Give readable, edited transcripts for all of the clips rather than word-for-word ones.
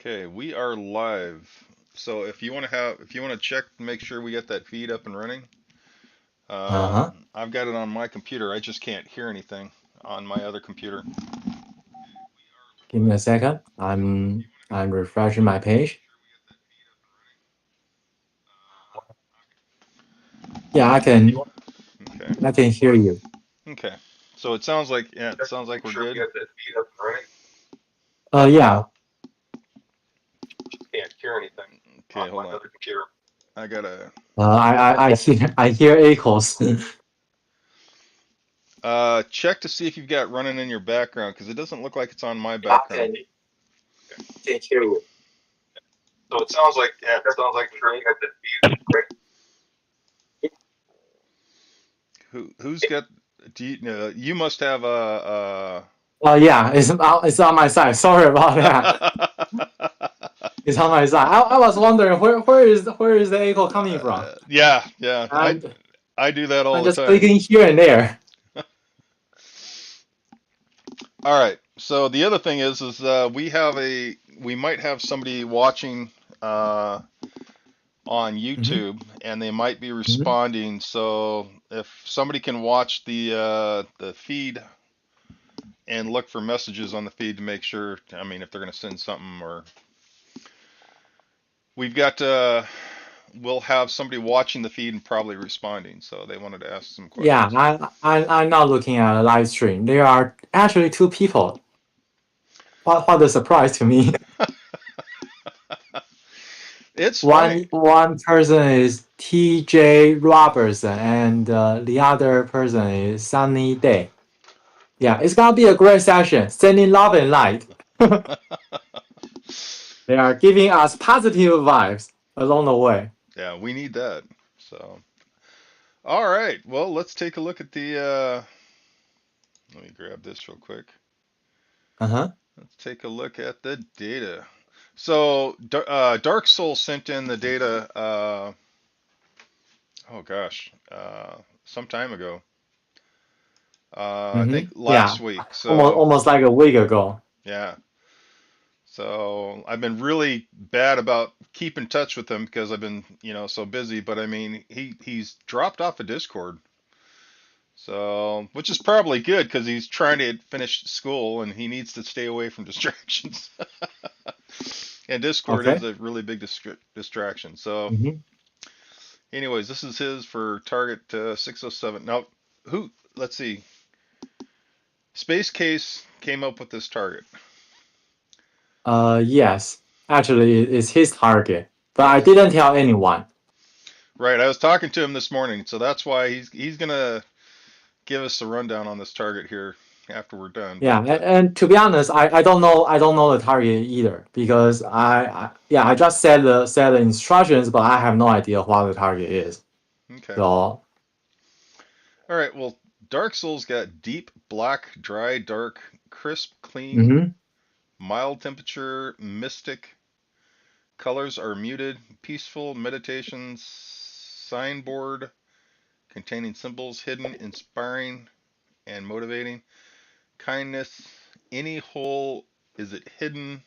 Okay, we are live. So if you want to check, make sure we got that feed up and running. Uh-huh. I've got it on my computer. I just can't hear anything on my other computer. Give me a second. I'm refreshing my page. Yeah, Okay. I can hear you. Okay. So it sounds like it sounds like we're good. Yeah. Okay, hold on. I gotta I hear echoes. check to see if you've got running in your background because it doesn't look like it's on my Yeah, background. can hear you. So it sounds like it sounds like who's got do you must have Oh yeah, it's on my side. Sorry about that. It's on my side. I was wondering where is the echo coming from? yeah, yeah. I And I do that all I'm the just time. clicking here and there. All right. So the other thing is we might have somebody watching uh, on Mm-hmm. YouTube and they might be Mm-hmm. responding. So if somebody can watch the feed and look for messages on the feed to make sure, I mean, if they're going to send something or we've got we'll have somebody watching the feed and probably responding. So they wanted to ask some Yeah, questions. I'm not looking at a live stream. There are actually two people. What a surprise to me. It's funny. One person is T.J. Robertson, and the other person is Sunny Day. Yeah, it's gonna be a great session. Sending love and light. They are giving us positive vibes along the way. Yeah, we need that. So, all right. Well, let's take a look at the. Let me grab this real quick. Uh huh. Let's take a look at the data. So, Dark Soul sent in the data. Oh gosh, some time ago. I think Yeah, last week. almost So, almost like a week ago. yeah. So I've been really bad about keep in touch with him because I've been, so busy. But I mean, he's dropped off of Discord. So, which is probably good because he's trying to finish school and he needs to stay away from distractions. And Discord is Okay. a really big distraction. So, Mm-hmm. anyways, this is his for target 607. Now, who? Let's see. Space Case came up with this target. Yes. Actually, it's his target, but I Yes. didn't tell anyone. Right. I was talking to him this morning, so that's why he's gonna give us a rundown on this target here after we're done. Yeah, But and to be honest, I don't know the target either because yeah, I just said the instructions, but I have no idea what the target is. okay. So All right. Well, Dark Souls got deep black, dry, dark, crisp, clean, hmm mild temperature, mystic. Colors are muted, peaceful, meditation, signboard containing symbols, hidden, inspiring, and motivating. Kindness, any hole, is it hidden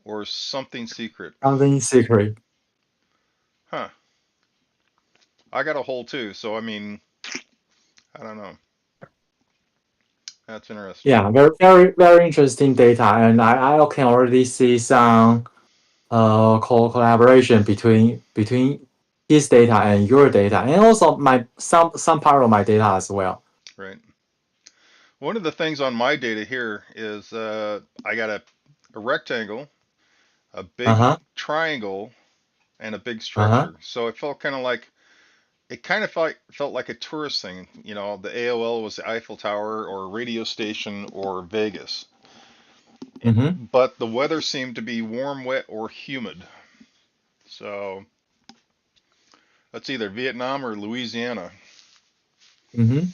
or something secret? something secret. Huh. I got a hole too, so I mean, I don't know. That's interesting. Yeah, very interesting data, and I can already see some collaboration between his data and your data, and also my some part of my data as well. Right. One of the things on my data here is I got a rectangle, a Uh big huh. triangle, and a big Uh huh. structure. So it felt kind of like it kind of felt like a tourist thing. The AOL was the Eiffel Tower or a radio station or Vegas. Mm-hmm. But the weather seemed to be warm, wet, or humid. So that's either Vietnam or Louisiana. Mm-hmm.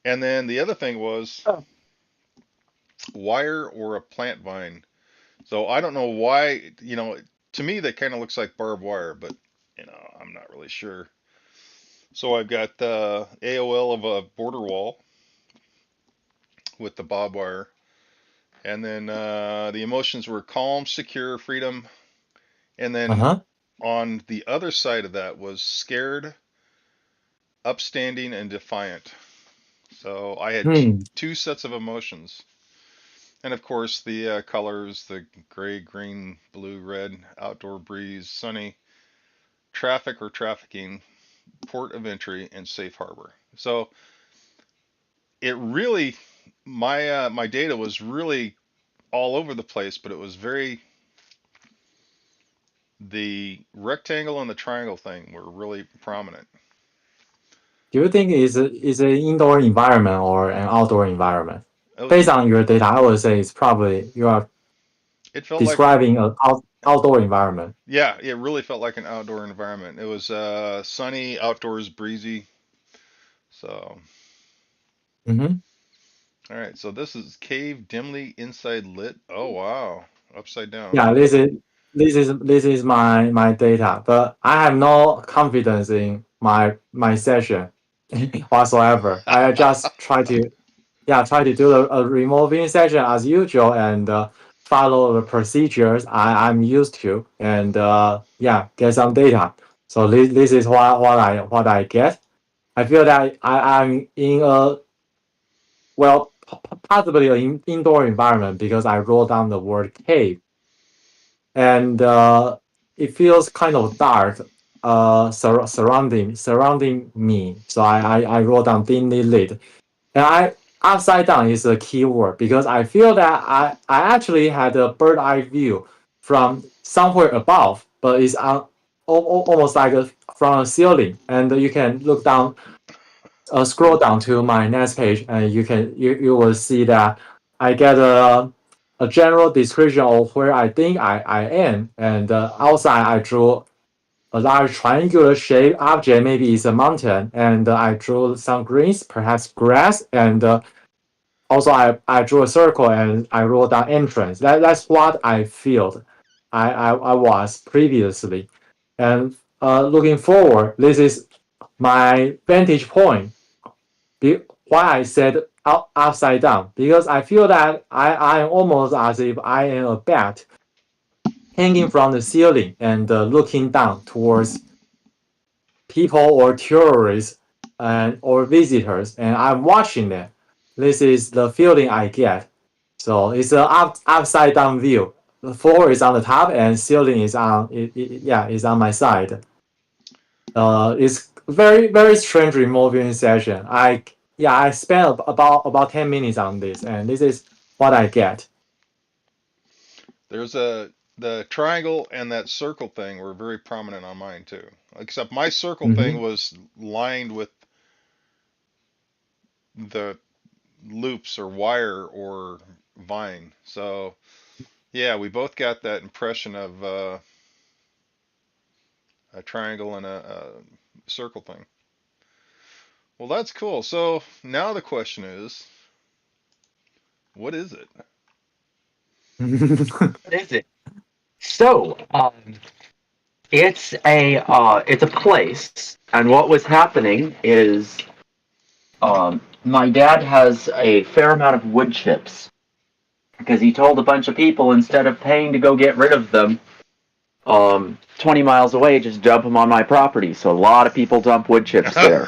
And then the other thing was wire or a plant vine. So I don't know why, to me that kind of looks like barbed wire, but I'm not really sure. So I've got the AOL of a border wall with the barbed wire. And then the emotions were calm, secure, freedom. And then Uh-huh. on the other side of that was scared, upstanding, and defiant. So I had Hmm. two sets of emotions. And of course, the colors, the gray, green, blue, red, outdoor breeze, sunny, traffic or trafficking, port of entry, and safe harbor. So it really, my data was really all over the place, but it was very, the rectangle and the triangle thing were really prominent. Do you think is an indoor environment or an outdoor environment? It was, Based on your data, I would say it's probably you are it felt like, describing an outdoor environment. yeah, it really felt like an outdoor environment. It was sunny, outdoors, breezy. So, Mm-hmm. all right. So this is cave dimly inside lit. Oh wow, upside down. Yeah, this is my data, but I have no confidence in my session whatsoever. I just try to do a removing session as usual and follow the procedures I'm used to and get some data. So this is what I get. I feel that I'm in a possibly an indoor environment because I wrote down the word cave and it feels kind of dark surrounding me. So I wrote down dimly lit. And I upside down is a key word because I feel that I actually had a bird eye view from somewhere above, but it's on almost like from a ceiling, and you can look down, scroll down to my next page, and you will see that I get a general description of where I think I am, and outside I drew a large triangular shaped object, maybe it's a mountain, and I drew some greens, perhaps grass, and also I drew a circle and I wrote down entrance. That's what I feel I was previously. And looking forward, this is my vantage point. Why I said upside down? Because I feel that I am almost as if I am a bat hanging from the ceiling and looking down towards people or tourists and or visitors, and I'm watching them. This is the feeling I get. So it's an upside down view. The floor is on the top and ceiling is is on my side. It's very strange removing session. I spent about 10 minutes on this, and this is what I get. There's a the triangle and that circle thing were very prominent on mine too. Except my circle thing Mm-hmm. was lined with the loops or wire or vine. So yeah, we both got that impression of a triangle and a circle thing. Well, that's cool. So now the question is, what is it? What is it? So, it's a place, and what was happening is my dad has a fair amount of wood chips because he told a bunch of people instead of paying to go get rid of them 20 miles away, just dump them on my property. So a lot of people dump wood chips there.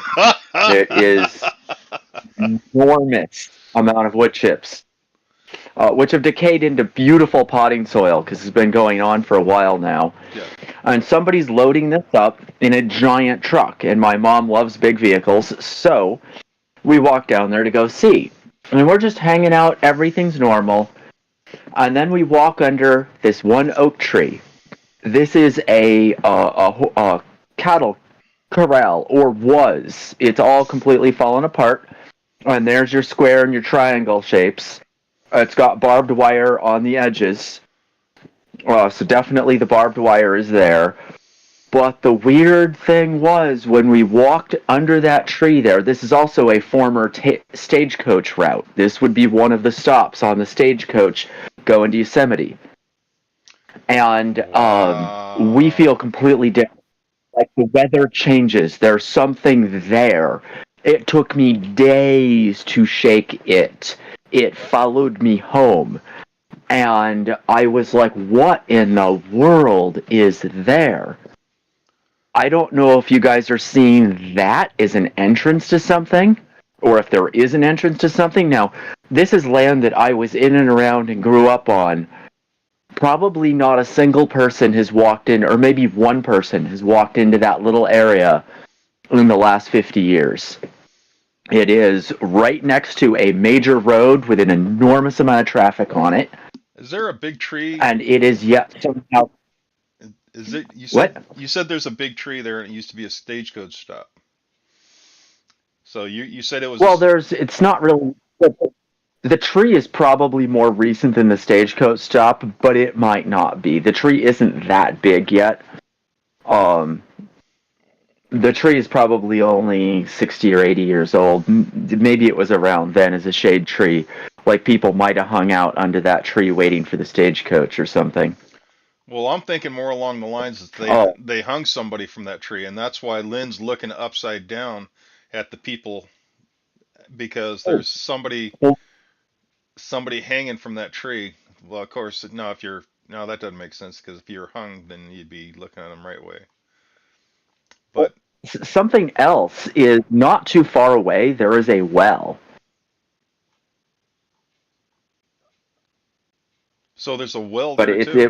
There is enormous amount of wood chips. Which have decayed into beautiful potting soil because it's been going on for a while now. Yeah. And somebody's loading this up in a giant truck, and my mom loves big vehicles, so we walk down there to go see. And we're just hanging out, everything's normal, and then we walk under this one oak tree. This is a cattle corral, or was. It's all completely fallen apart, and there's your square and your triangle shapes. It's got barbed wire on the edges. So definitely the barbed wire is there. But the weird thing was when we walked under that tree there, this is also a former stagecoach route. This would be one of the stops on the stagecoach going to Yosemite. And we feel Wow. completely different. Like the weather changes. There's something there. It took me days to shake it. it followed me home. And I was like, what in the world is there? I don't know if you guys are seeing that as an entrance to something, or if there is an entrance to something. Now, this is land that I was in and around and grew up on. Probably not a single person has walked in, or maybe one person has walked into that little area in the last 50 years. It is right next to a major road with an enormous amount of traffic on it, Is there a big tree? and it is yet somehow. Is it? You said What? you said there's a big tree there, and it used to be a stagecoach stop. So you said it was a Well, it's not really. The tree is probably more recent than the stagecoach stop, but it might not be. The tree isn't that big yet. Um, the tree is probably only 60 or 80 years old. Maybe it was around then as a shade tree. Like people might have hung out under that tree waiting for the stagecoach or something. Well, I'm thinking more along the lines that Oh, they hung somebody from that tree, and that's why Lynn's looking upside down at the people because oh, there's oh. somebody hanging from that tree. Well, of course, no, if you're no, that doesn't make sense because if you're hung, then you'd be looking at them right way. But Something else is not too far away. There is a well. so there's a well But there too.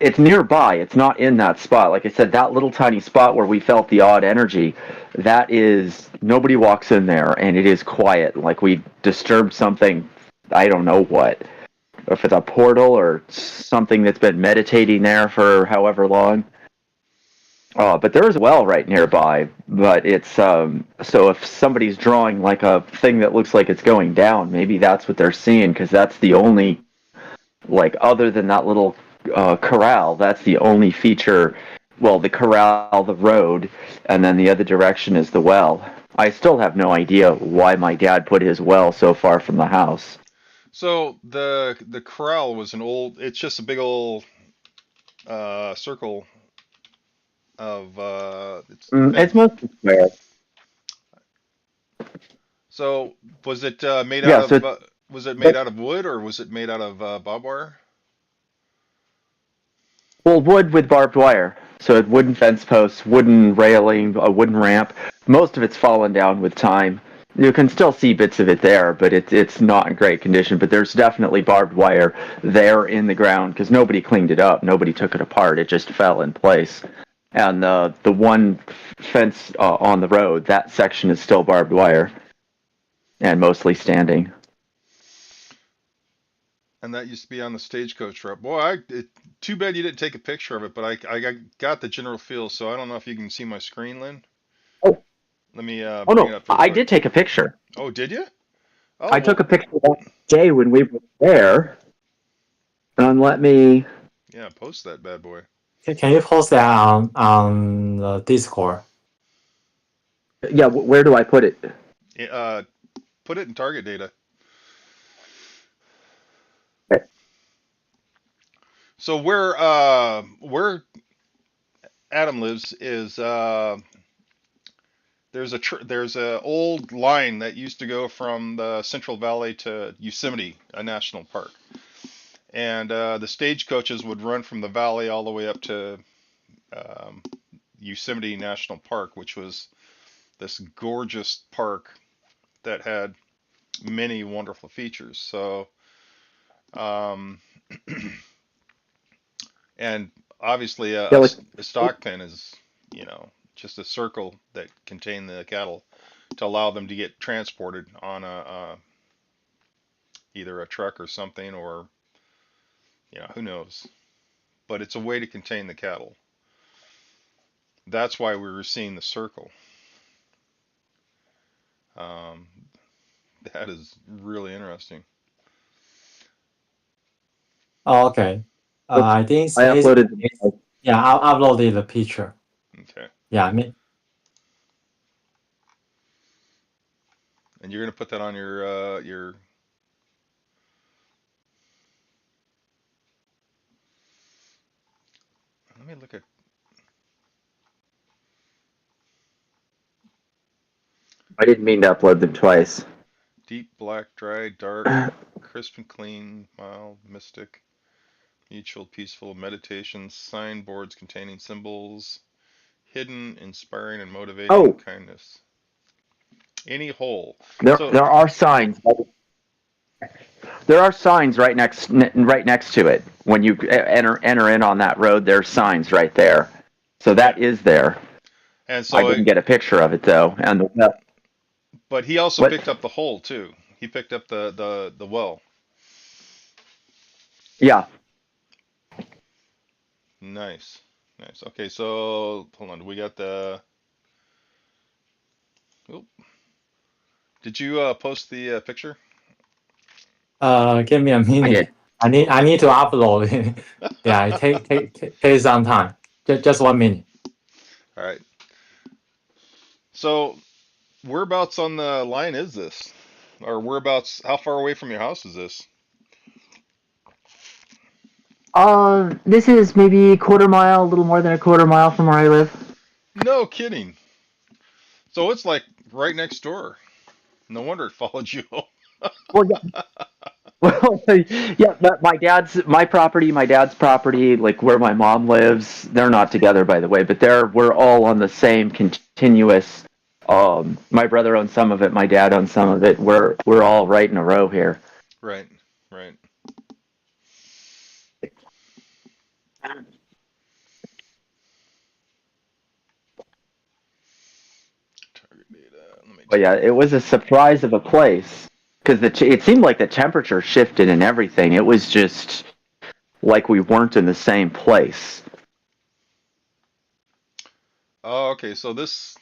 it's nearby. It's not in that spot. Like I said, that little tiny spot where we felt the odd energy, that is nobody walks in there, and it is quiet. Like we disturbed something. I don't know what. If it's a portal or something that's been meditating there for however long. But there is a well right nearby. But it's so if somebody's drawing like a thing that looks like it's going down, maybe that's what they're seeing because that's the only like other than that little corral, that's the only feature. Well, the corral, the road, and then the other direction is the well. I still have no idea why my dad put his well so far from the house. So the corral was an old. It's just a big old circle of it's been. It's mostly square. So was it made out Yeah, of so was it made but out of wood or was it made out of barbed wire? well, wood with barbed wire. So wooden fence posts, wooden railing, a wooden ramp. Most of it's fallen down with time. You can still see bits of it there, but it's not in great condition. But there's definitely barbed wire there in the ground because nobody cleaned it up. Nobody took it apart. It just fell in place. And the one fence on the road, that section is still barbed wire and mostly standing. And that used to be on the stagecoach route. Boy, too bad you didn't take a picture of it, but I got the general feel. So I don't know if you can see my screen, Lynn. Oh, Let me oh bring it no, up real I quick. did take a picture. Oh, did you? Oh I took well, a picture that day when we were there. And let me. yeah. Post that bad boy. Can you post that on the Discord? Yeah, where do I put it? Uh, put it in target data. Okay. So where Adam lives is there's a old line that used to go from the Central Valley to Yosemite National Park, and the stagecoaches would run from the valley all the way up to um, Yosemite National Park, which was this gorgeous park that had many wonderful features. So, um, and obviously Yeah, like a stock pen is, you know, just a circle that contained the cattle to allow them to get transported on either a truck or something, or you know, who knows. But it's a way to contain the cattle. That's why we were seeing the circle. Um, that is really interesting. Oh, okay. I think I Stacy uploaded. is, yeah, I uploaded the picture. Okay, Yeah, I mean, and you're gonna put that on your. Let me look at. I didn't mean to upload them twice. Deep, black, dry, dark, crisp and clean, mild, mystic, mutual, peaceful, meditation, signboards containing symbols, hidden, inspiring, and motivating Oh, kindness. Any hole. there So, there are signs. There are signs right next to it. When you enter in on that road, there's signs right there. So yeah. that is there. And I so, didn't get a picture of it though. And but he also what? picked up the hole too. He picked up the well. Yeah. Nice. Nice. Okay, so hold on. We got the. Oh, did you post the picture? Give me a I minute. did. I Okay. need to upload it. Yeah, it take some time. Just 1 minute. All right. So, whereabouts on the line is this? Or whereabouts? How far away from your house is this? This is maybe a quarter mile, a little more than a quarter mile from where I live. No kidding. So it's like right next door. No wonder it followed you. Well, yeah. Well, yeah, but my dad's property, like where my mom lives, they're not together, by the way, but we're all on the same continuous. My brother owns some of it, my dad owns some of it. We're all right in a row here. Right. Right. Target data. Let me But check yeah, it. it was a surprise of a place because it seemed like the temperature shifted and everything. It was just like we weren't in the same place. Oh, okay. So this.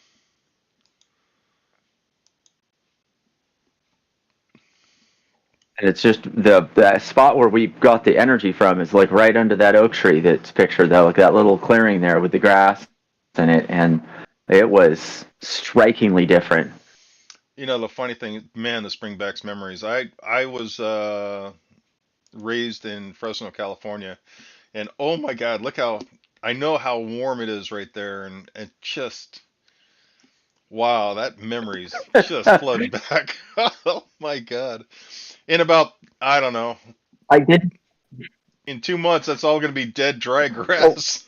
And it's just the spot where we got the energy from is like right under that oak tree that's pictured though, like that little clearing there with the grass in it, and it was strikingly different. The funny thing, man, this brings back memories. I was raised in Fresno, California, and oh my God, look how I know how warm it is right there, and just wow, that memories just flood back. Oh my God. In about, I don't know, I did. in 2 months, that's all going to be dead, dry Oh, grass.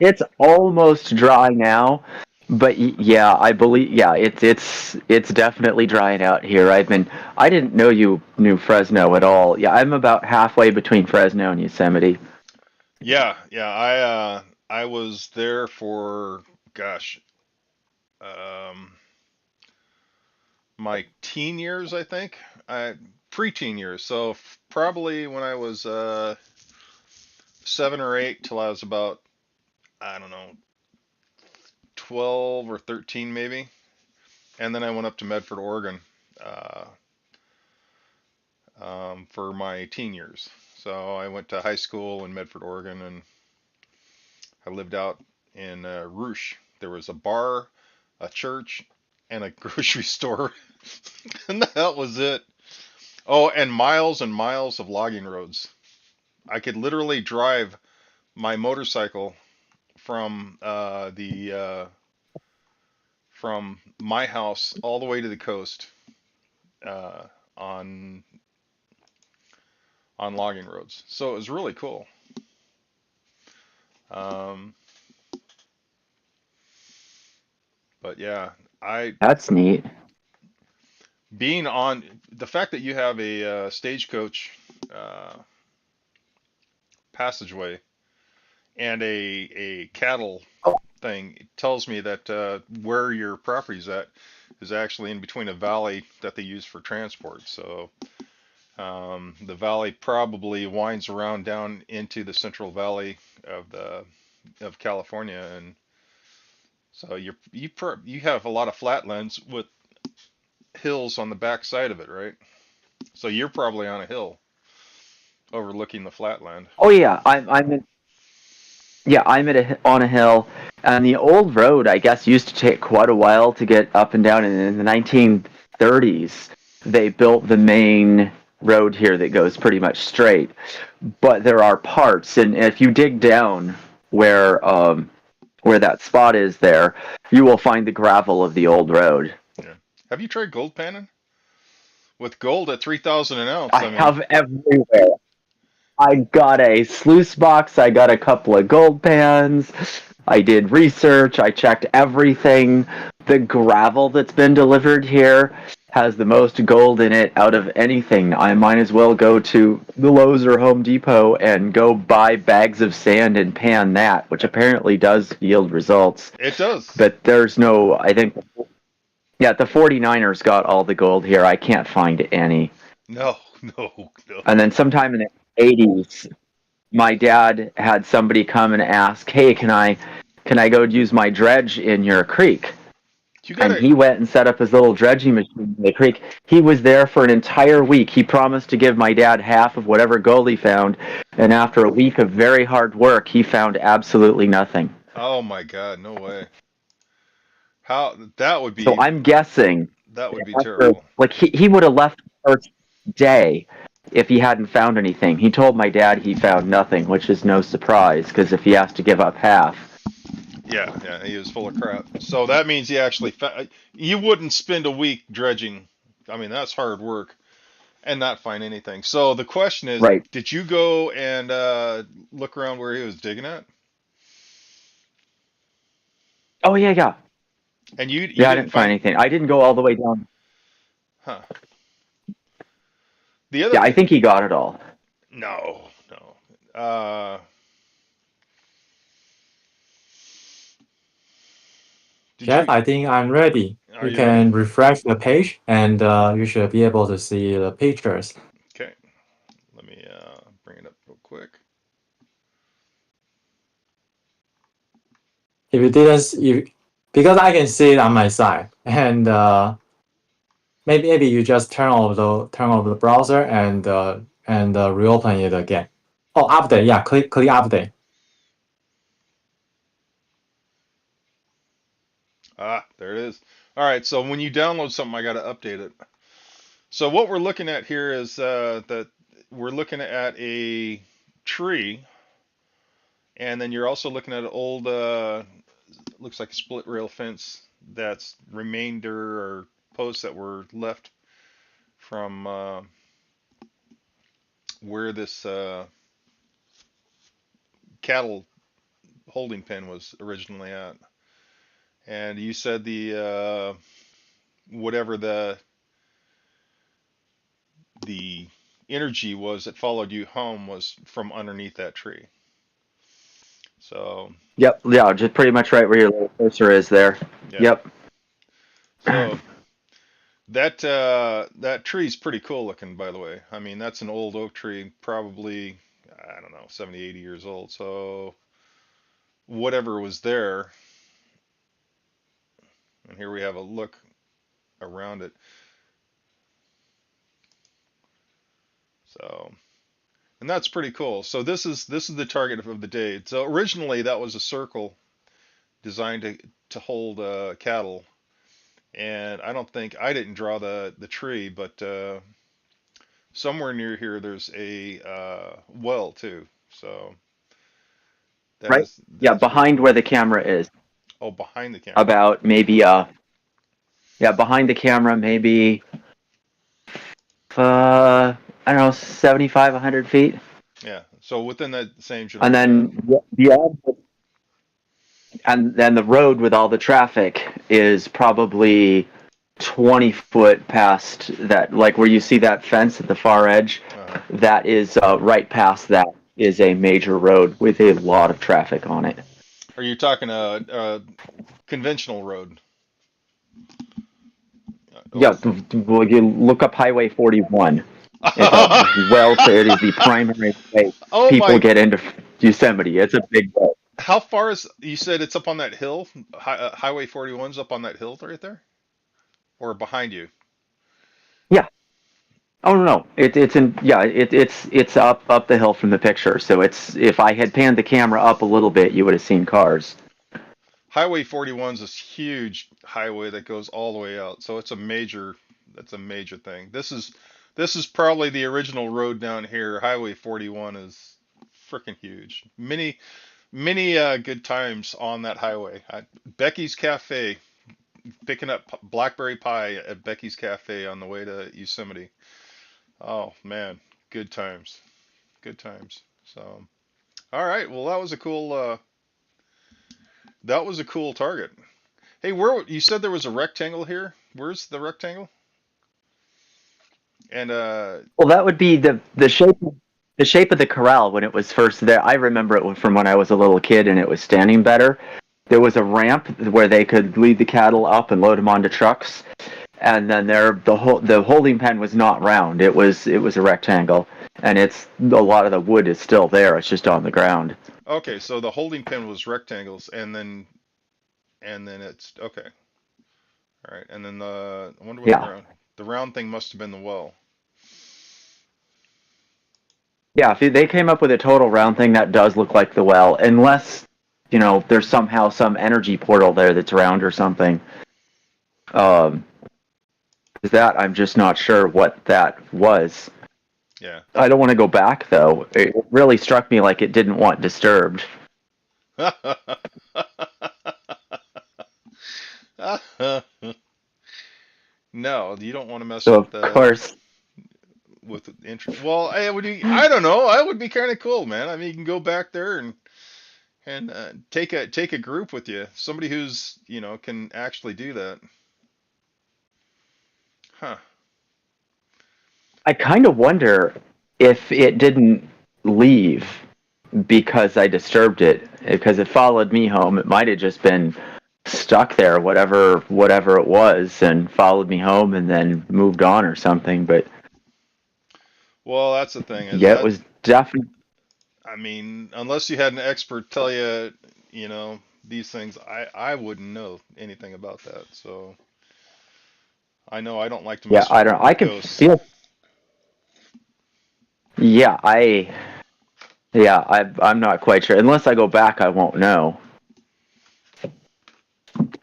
it's almost dry now, but yeah, I believe yeah, it's definitely drying out here. I didn't know you knew Fresno at all. Yeah, I'm about halfway between Fresno and Yosemite. Yeah, yeah. I was there for gosh, um, my teen years, I think. I Preteen years. So probably when I was 7 or 8 till I was about I don't know 12 or 13 maybe, and then I went up to Medford, Oregon, uh, for my teen years. So I went to high school in Medford, Oregon, and I lived out in Rouge. There was a bar, a church, and a grocery store, and that was it. Oh, and miles of logging roads. I could literally drive my motorcycle from the from my house all the way to the coast uh, on logging roads. So it was really cool. Um, but yeah, I That's neat. being on the fact that you have a stagecoach uh, passageway and a cattle thing, it tells me that where your property's at is actually in between a valley that they use for transport. So the valley probably winds around down into the Central Valley of California, and so you have a lot of flatlands with hills on the back side of it, right? So you're probably on a hill overlooking the flatland. Oh yeah, I'm on a hill, and the old road, I guess, used to take quite a while to get up and down. And in the 1930s, they built the main road here that goes pretty much straight. But there are parts, and if you dig down where that spot is there, you will find the gravel of the old road. Have you tried gold panning? With gold at 3,000 an ounce, I I mean, have everywhere. I got a sluice box. I got a couple of gold pans. I did research. I checked everything. The gravel that's been delivered here has the most gold in it out of anything. I might as well go to the Lowe's or Home Depot and go buy bags of sand and pan that, which apparently does yield results. it does. But there's no, I think, yeah, the 49ers got all the gold here. I can't find any. No, no, And no. then sometime in the 80s, my dad had somebody come and ask, "Hey, can I go use my dredge in your creek?" You And gotta, he went and set up his little dredging machine in the creek. He was there for an entire week. He promised to give my dad half of whatever gold he found, and after a week of very hard work, he found absolutely nothing. oh my God, no way. How that would So be I'm guessing that would be after, terrible. like, he would have left the first day if he hadn't found anything. He told my dad he found nothing, which is no surprise because if he has to give up half. Yeah, yeah, he was full of crap. So that means he actually you wouldn't spend a week dredging. I mean, that's hard work and not find anything. So the question is, Right. did you go and look around where he was digging at? Oh yeah, yeah. And you Yeah, I didn't didn't find find, anything. I didn't go all the way down. huh? The other Yeah, I thing, think he got it all. no, no. Did Jeff, you? I think I'm ready. Are You you ready? can refresh the page and you should be able to see the pictures. Okay. Let me bring it up real quick. If you didn't, because I can see it on my side, and maybe you just turn off the browser and reopen it again. Oh, update. Yeah, click update. Ah, there it is. All right. So when you download something, I got to update it. So what we're looking at here is that we're looking at a tree, and then you're also looking at an old, looks like a split rail fence that's remainder or posts that were left from where this cattle holding pen was originally at. And you said the whatever the energy was that followed you home was from underneath that tree. So Yep. Yeah, just pretty much right where your little cursor is there. yeah. Yep. So that tree's pretty cool looking, by the way. I mean, that's an old oak tree, probably I don't know, 70, 80 years old. So whatever was there, and here we have a look around it. So and that's pretty cool. So this is the target of the day. So originally that was a circle designed to hold cattle, and I don't think I didn't draw the tree, but somewhere near here there's a well too. So Right. Yeah, that's really behind cool. where the camera is. Oh, behind the camera. About maybe yeah, behind the camera maybe I don't know, 75, 100 feet. Yeah. So within that same And general area. then beyond, and then the road with all the traffic is probably 20 foot past that, like where you see that fence at the far edge. Uh-huh. That is right past that is a major road with a lot of traffic on it. Are you talking a conventional road? Yeah, Oh. well, you look up Highway 41. It's a it is the primary way Oh people my! get into Yosemite. It's a big road. How far is? You said it's up on that hill. Highway 41's up on that hill right there, or behind you? Yeah. Oh no, it's in yeah, it's up the hill from the picture. So it's if I had panned the camera up a little bit, you would have seen cars. Highway 41's this huge highway that goes all the way out. So it's a major. That's a major thing. This is probably the original road down here. Highway 41 is freaking huge. Many good times on that highway. Becky's Cafe picking up blackberry pie at Becky's Cafe on the way to Yosemite. Oh man, good times, good times. So, all right, well that was a cool target. Hey, where you said there was a rectangle here? Where's the rectangle? And Well, that would be the shape of the corral when it was first there. I remember it from when I was a little kid and it was standing better. There was a ramp where they could lead the cattle up and load them onto trucks, and then the holding pen was not round. It was a rectangle, and it's a lot of the wood is still there. It's just on the ground. okay, so the holding pin was rectangles, and then it's okay. All right, and then I wonder what Yeah, the round thing must have been the well. yeah. If they came up with a total round thing, that does look like the well, unless there's somehow some energy portal there that's round or something. Um, that I'm just not sure what that was. Yeah. I don't want to go back though. It really struck me like it didn't want disturbed. No, you don't want to mess So with of course, well, I would be, I don't know, I would be kind of cool, man. I mean, you can go back there and take a group with you, somebody who's can actually do that. Huh. I kind of wonder if it didn't leave because I disturbed it, because it followed me home. It might have just been stuck there, whatever it was, and followed me home and then moved on or something. But Well, that's the thing is yeah, it that was definitely. I mean, unless you had an expert tell you, these things, I wouldn't know anything about that. So I know I don't like to Yeah, mess I don't. I with can ghosts. feel. Yeah, I'm not quite sure. Unless I go back, I won't know.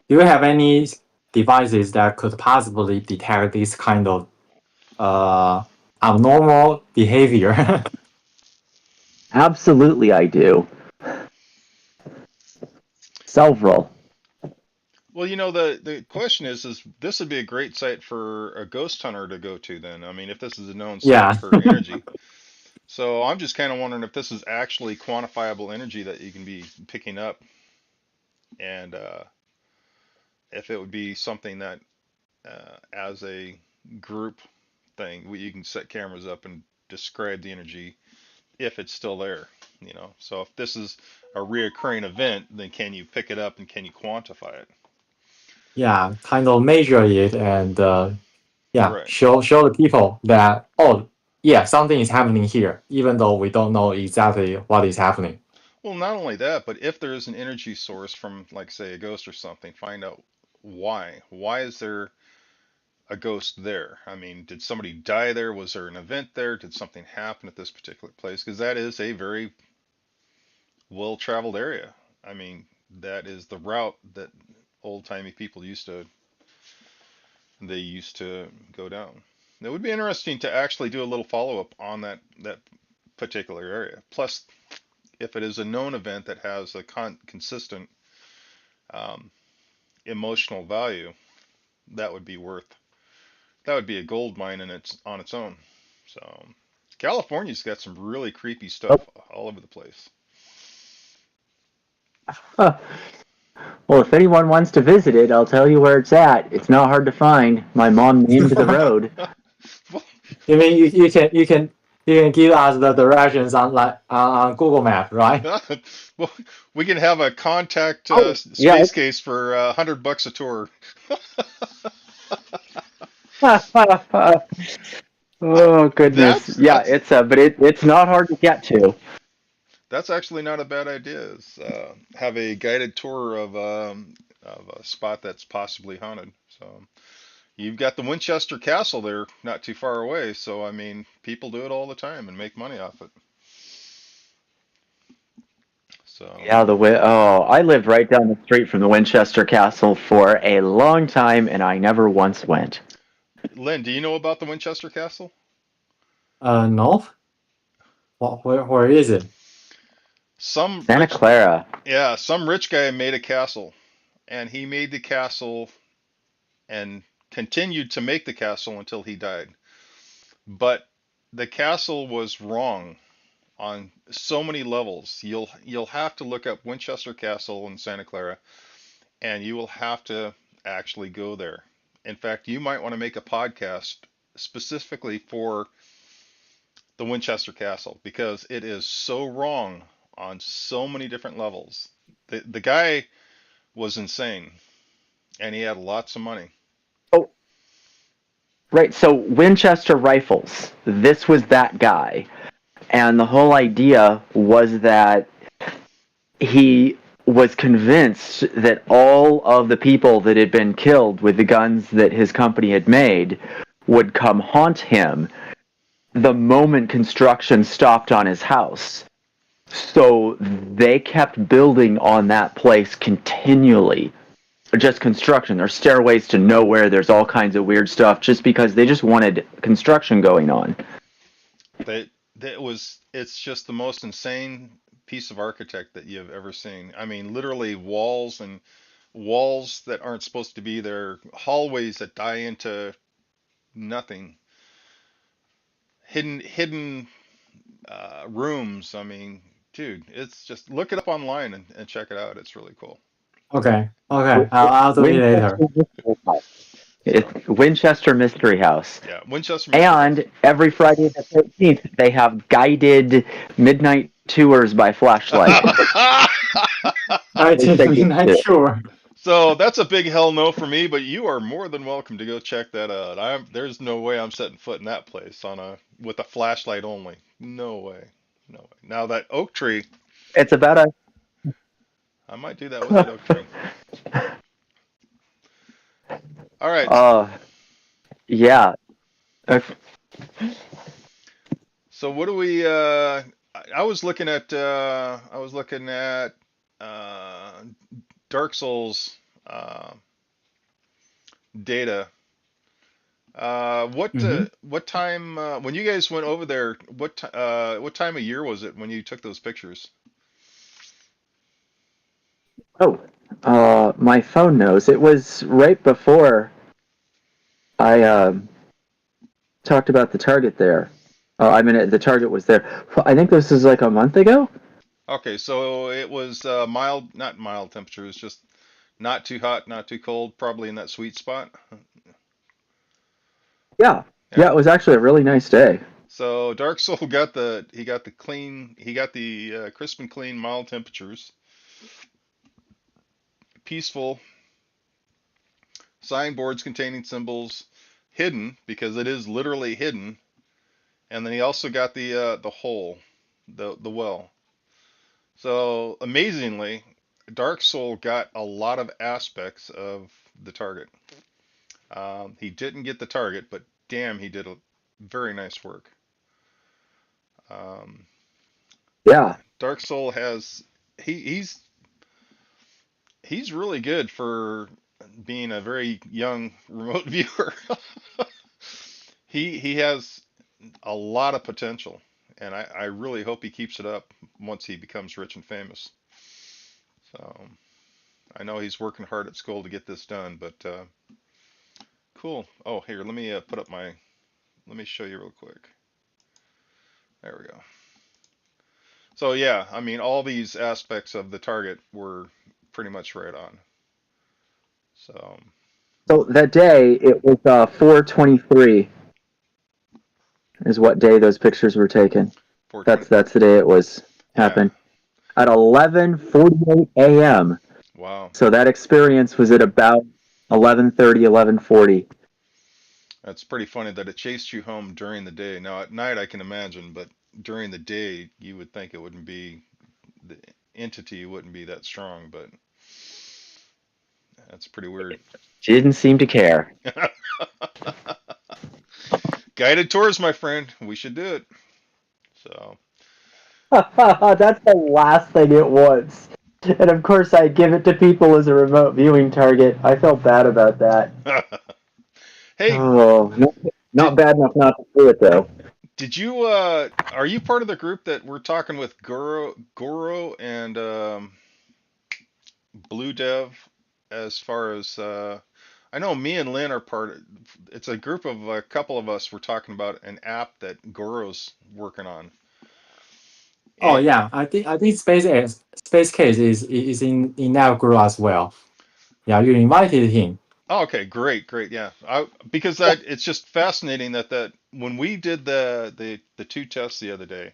Do you have any devices that could possibly detect this kind of uh, abnormal behavior? Absolutely, I do. Several. Well, the question is this would be a great site for a ghost hunter to go to then. I mean, if this is a known site Yeah. for energy. So I'm just kind of wondering if this is actually quantifiable energy that you can be picking up, and if it would be something that, as a group thing, you can set cameras up and describe the energy if it's still there. So if this is a reoccurring event, then can you pick it up and can you quantify it? Yeah, kind of measure it and yeah, Right. show the people that, oh yeah, something is happening here, even though we don't know exactly what is happening. Well, not only that, but if there is an energy source from, like, say, a ghost or something, find out why. Why is there a ghost there? I mean, did somebody die there? Was there an event there? Did something happen at this particular place? Because that is a very well-traveled area. I mean, that is the route that old-timey people used to go down. It would be interesting to actually do a little follow-up on that particular area. Plus, if it is a known event that has a consistent um, emotional value, that would be worth. That would be a gold mine on its own. So California's got some really creepy Oh, stuff all over the place. huh. Well, if anyone wants to visit it, I'll tell you where it's at. It's not hard to find. My mom named the road. Well, You mean you can give us the directions on like on Google Map, right? well, we can have a contact Oh, yeah. space case for $100 a tour. Oh goodness. That's Yeah, that's it's not hard to get to. that's actually not a bad idea. Is have a guided tour of a spot that's possibly haunted. So you've got the Winchester Castle there, not too far away. So I mean, people do it all the time and make money off it. So, Yeah, the way. Oh, I lived right down the street from the Winchester Castle for a long time, and I never once went. Lynn, do you know about the Winchester Castle? No. Where is it? Some Santa rich, Clara. yeah, some rich guy made a castle, and he made the castle and continued to make the castle until he died. But the castle was wrong on so many levels. You'll have to look up Winchester Castle in Santa Clara, and you will have to actually go there. In fact, you might want to make a podcast specifically for the Winchester Castle because it is so wrong on so many different levels. The guy was insane, and he had lots of money. Oh, right. So Winchester rifles. This was that guy, and the whole idea was that he was convinced that all of the people that had been killed with the guns that his company had made would come haunt him the moment construction stopped on his house. So they kept building on that place continually. Just construction. There's stairways to nowhere. There's all kinds of weird stuff just because they just wanted construction going on. It's just the most insane piece of architect that you've ever seen. I mean, literally walls and walls that aren't supposed to be there, hallways that die into nothing, hidden rooms. I mean, dude, it's just look it up online and check it out. It's really cool. Okay. Okay. I'll do it later. So It's Winchester Mystery House. yeah, Winchester Mystery House. And every Friday the 13th, they have guided midnight tours by flashlight. I didn't not sure. So that's a big hell no for me, but you are more than welcome to go check that out. There's no way I'm setting foot in that place with a flashlight only. No way. No way. Now that oak tree, It's about a I might do that with that oak tree. All right. yeah. So what do we I was looking at Dark Souls data. What time when you guys went over there? What time of year was it when you took those pictures? My phone knows. It was right before I talked about the target there. I mean, the target was there. I think this is like a month ago. Okay, so it was mild, not mild temperatures, just not too hot, not too cold, probably in that sweet spot. Yeah. Yeah. Yeah, it was actually a really nice day. So Dark Soul got the crisp and clean mild temperatures, peaceful signboards containing symbols, hidden because it is literally hidden, and then he also got the hole, the well. So amazingly, Dark Soul got a lot of aspects of the target. He didn't get the target, but damn, he did a very nice work. Yeah. Dark Soul he's really good for being a very young remote viewer. He has a lot of potential, and I really hope he keeps it up once he becomes rich and famous. So I know he's working hard at school to get this done, but cool. Oh, here, let me show you real quick. There we go. So yeah, I mean, all these aspects of the target were pretty much right on. So that day, it was 4/23 is what day those pictures were taken. 420. That's the day it was happened. At 11:48 a.m. Wow. So that experience was at about 11:30, 11:40. That's pretty funny that it chased you home during the day. Now at night I can imagine, but during the day you would think it wouldn't be the entity wouldn't be that strong, but that's pretty weird. She didn't seem to care. Guided tours, my friend. We should do it. So That's the last thing it was. And of course, I give it to people as a remote viewing target. I felt bad about that. hey, Oh, not bad enough not to do it though. did you are you part of the group that we're talking with Goro and Blue Dev as far as I know me and Lynn are it's a group of a couple of us. We're talking about an app that Goro's working on. Oh And yeah, I think Space Case is in that group as well. Yeah, you invited him. oh, okay, great, yeah. Because Yeah. it's just fascinating that when we did the two tests the other day,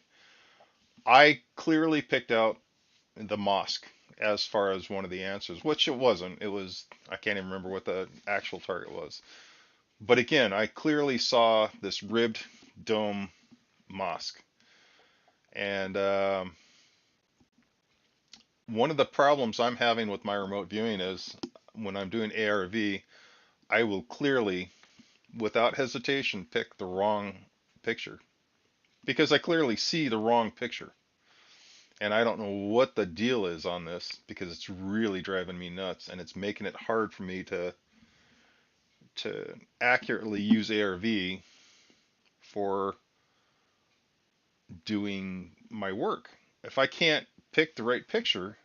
I clearly picked out the mosque as far as one of the answers, which it wasn't. It was, I can't even remember what the actual target was. But again, I clearly saw this ribbed dome mosque. And one of the problems I'm having with my remote viewing is when I'm doing ARV, I will clearly, without hesitation, pick the wrong picture because I clearly see the wrong picture. And I don't know what the deal is on this because it's really driving me nuts and it's making it hard for me to accurately use ARV for doing my work. If I can't pick the right picture,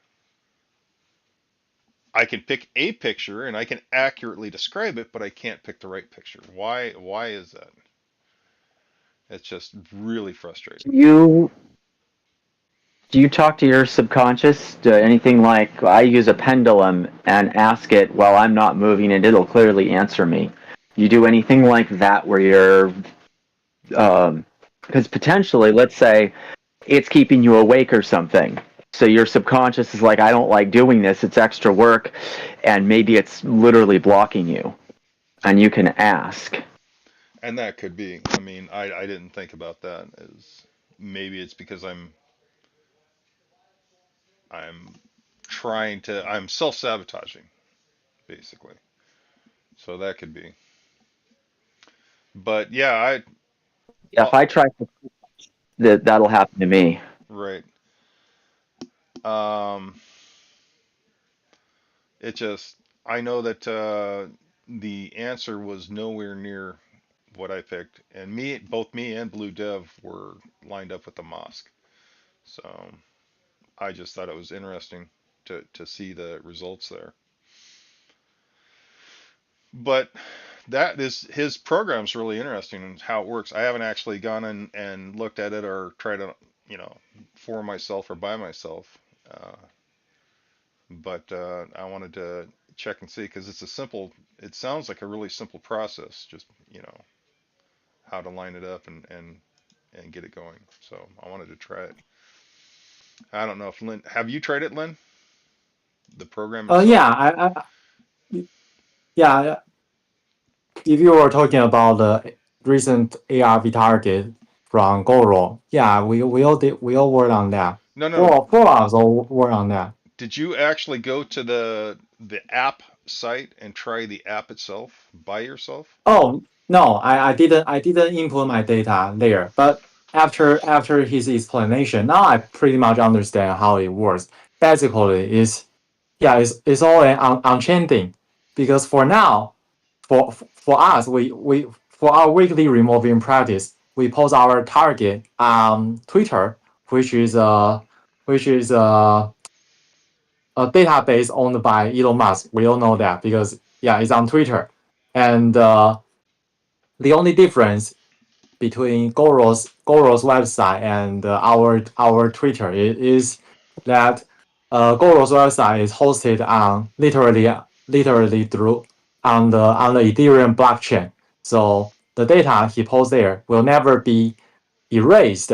I can pick a picture and I can accurately describe it, but I can't pick the right picture. Why is that? It's just really frustrating. You do you talk to your subconscious? Do anything like I use a pendulum and ask it while I'm not moving, and it'll clearly answer me. You do anything like that where you're, because potentially, let's say it's keeping you awake or something. So your subconscious is like, I don't like doing this. It's extra work, and maybe it's literally blocking you. And you can ask. And that could be. I mean, I didn't think about that as maybe it's because I'm I'm self-sabotaging basically. So that could be. But yeah, If I try to, that'll happen to me. right. Um, it just I know that the answer was nowhere near what I picked, and both me and Blue Dev were lined up with the mosque. So I just thought it was interesting to see the results there. But that is his program's really interesting and how it works. I haven't actually gone in and looked at it or tried to, you know, for myself or by myself. Uh, but I wanted to check and see because it's a simple. It sounds like a really simple process. Just how to line it up and get it going. So I wanted to try it. I don't know if Lynn, have you tried it, Lynn? The program itself? Yeah, yeah. If you were talking about the recent ARV target from Goro, yeah, we all work on that. No, no. Four of us all work on that. Did you actually go to the app site and try the app itself by yourself? Oh no, I didn't input my data there. But after his explanation, now I pretty much understand how it works. Basically, it's all an on-chain thing. Because for now, for us, we for our weekly removing practice, we post our target on Twitter, which is a database owned by Elon Musk. We all know that because yeah, it's on Twitter, and the only difference between Goro's website and our Twitter is that Goro's website is hosted on literally through on the Ethereum blockchain. So the data he posts there will never be erased.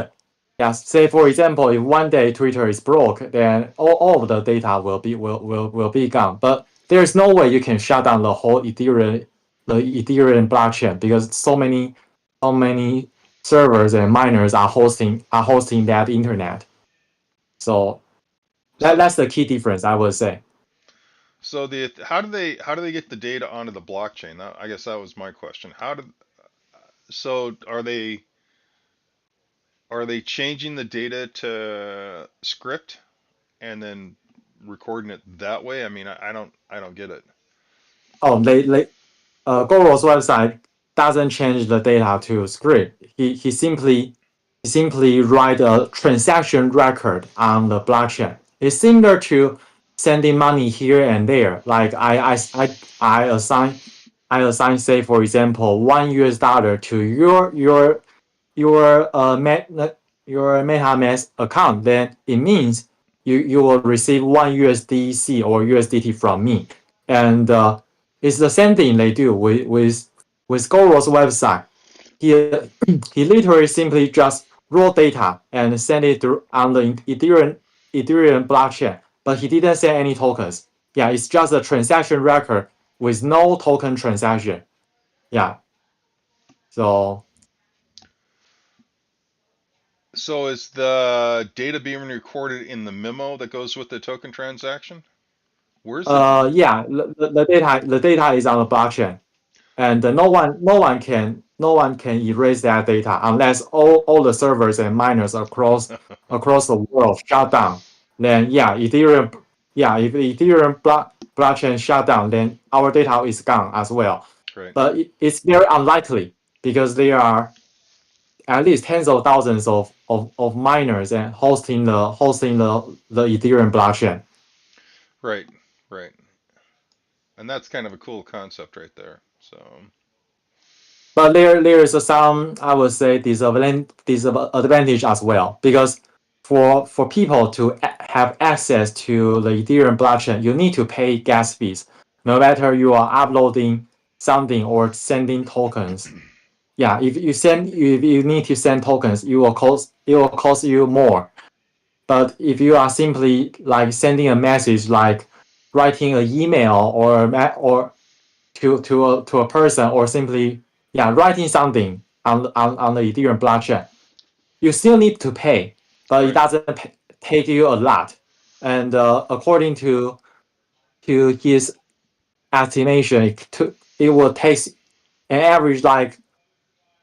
Yeah, say for example, if one day Twitter is broke, then all of the data will be gone. But there's no way you can shut down the Ethereum blockchain because so many servers and miners are hosting that internet. So So that's the key difference, I would say. so the how do they get the data onto the blockchain? I guess that was my question. So are they changing the data to script and then recording it that way? I mean, I don't get it. Oh, Goro's website doesn't change the data to script. He simply write a transaction record on the blockchain. It's similar to sending money here and there. Like I assign I assign, say for example, $1 to your MetaMask account, then it means you will receive one USDC or USDT from me. And it's the same thing they do with Goro's website. He he literally simply just raw data and send it through on the Ethereum blockchain, but he didn't send any tokens. Yeah, it's just a transaction record with no token transaction. Yeah, so So is the data being recorded in the memo that goes with the token transaction? Where's the yeah, the data is on the blockchain, and no one can erase that data unless all the servers and miners across the world shut down. Then if Ethereum blockchain shut down, then our data is gone as well. right? But it's very unlikely because there are at least tens of thousands of miners and hosting the Ethereum blockchain. Right, right. And that's kind of a cool concept right there. So, But there is some, I would say, disadvantage as well, because for people to have access to the Ethereum blockchain, you need to pay gas fees, no matter you are uploading something or sending tokens. Yeah, if you need to send tokens, it will cost you more. But if you are simply like sending a message, like writing an email or to a person, or simply writing something on the Ethereum blockchain, you still need to pay, but it right, doesn't take you a lot. And according to his estimation, it will take an average like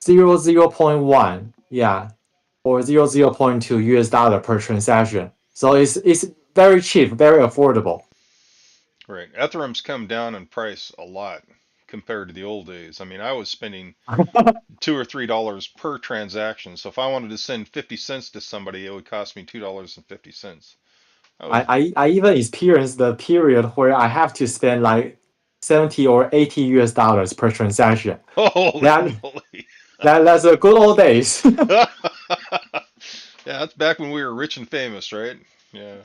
0.1, or 0.2 US dollar per transaction. So it's very cheap, very affordable. right. Ethereum's come down in price a lot compared to the old days. I mean, I was spending $2 or $3 per transaction. So if I wanted to send 50 cents to somebody, it would cost me $2.50. I was, I even experienced the period where I have to spend like 70 or 80 US dollars per transaction. holy That moly. that's a good old days. Yeah, that's back when we were rich and famous, right? Yeah.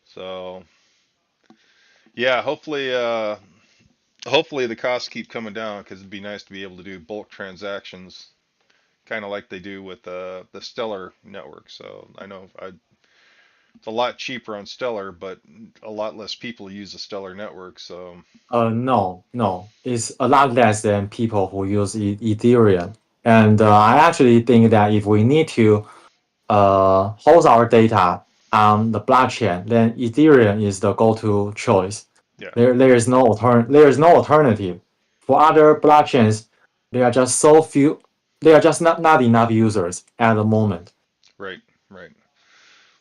So, yeah, hopefully the costs keep coming down because it'd be nice to be able to do bulk transactions, kind of like they do with the Stellar network. So I know it's a lot cheaper on Stellar, but a lot less people use the Stellar network. So No, it's a lot less than people who use Ethereum. And I actually think that if we need to host our data on the blockchain, then Ethereum is the go-to choice. yeah, There is no alternative. For other blockchains, there are just so few. There are just not enough users at the moment. right, right.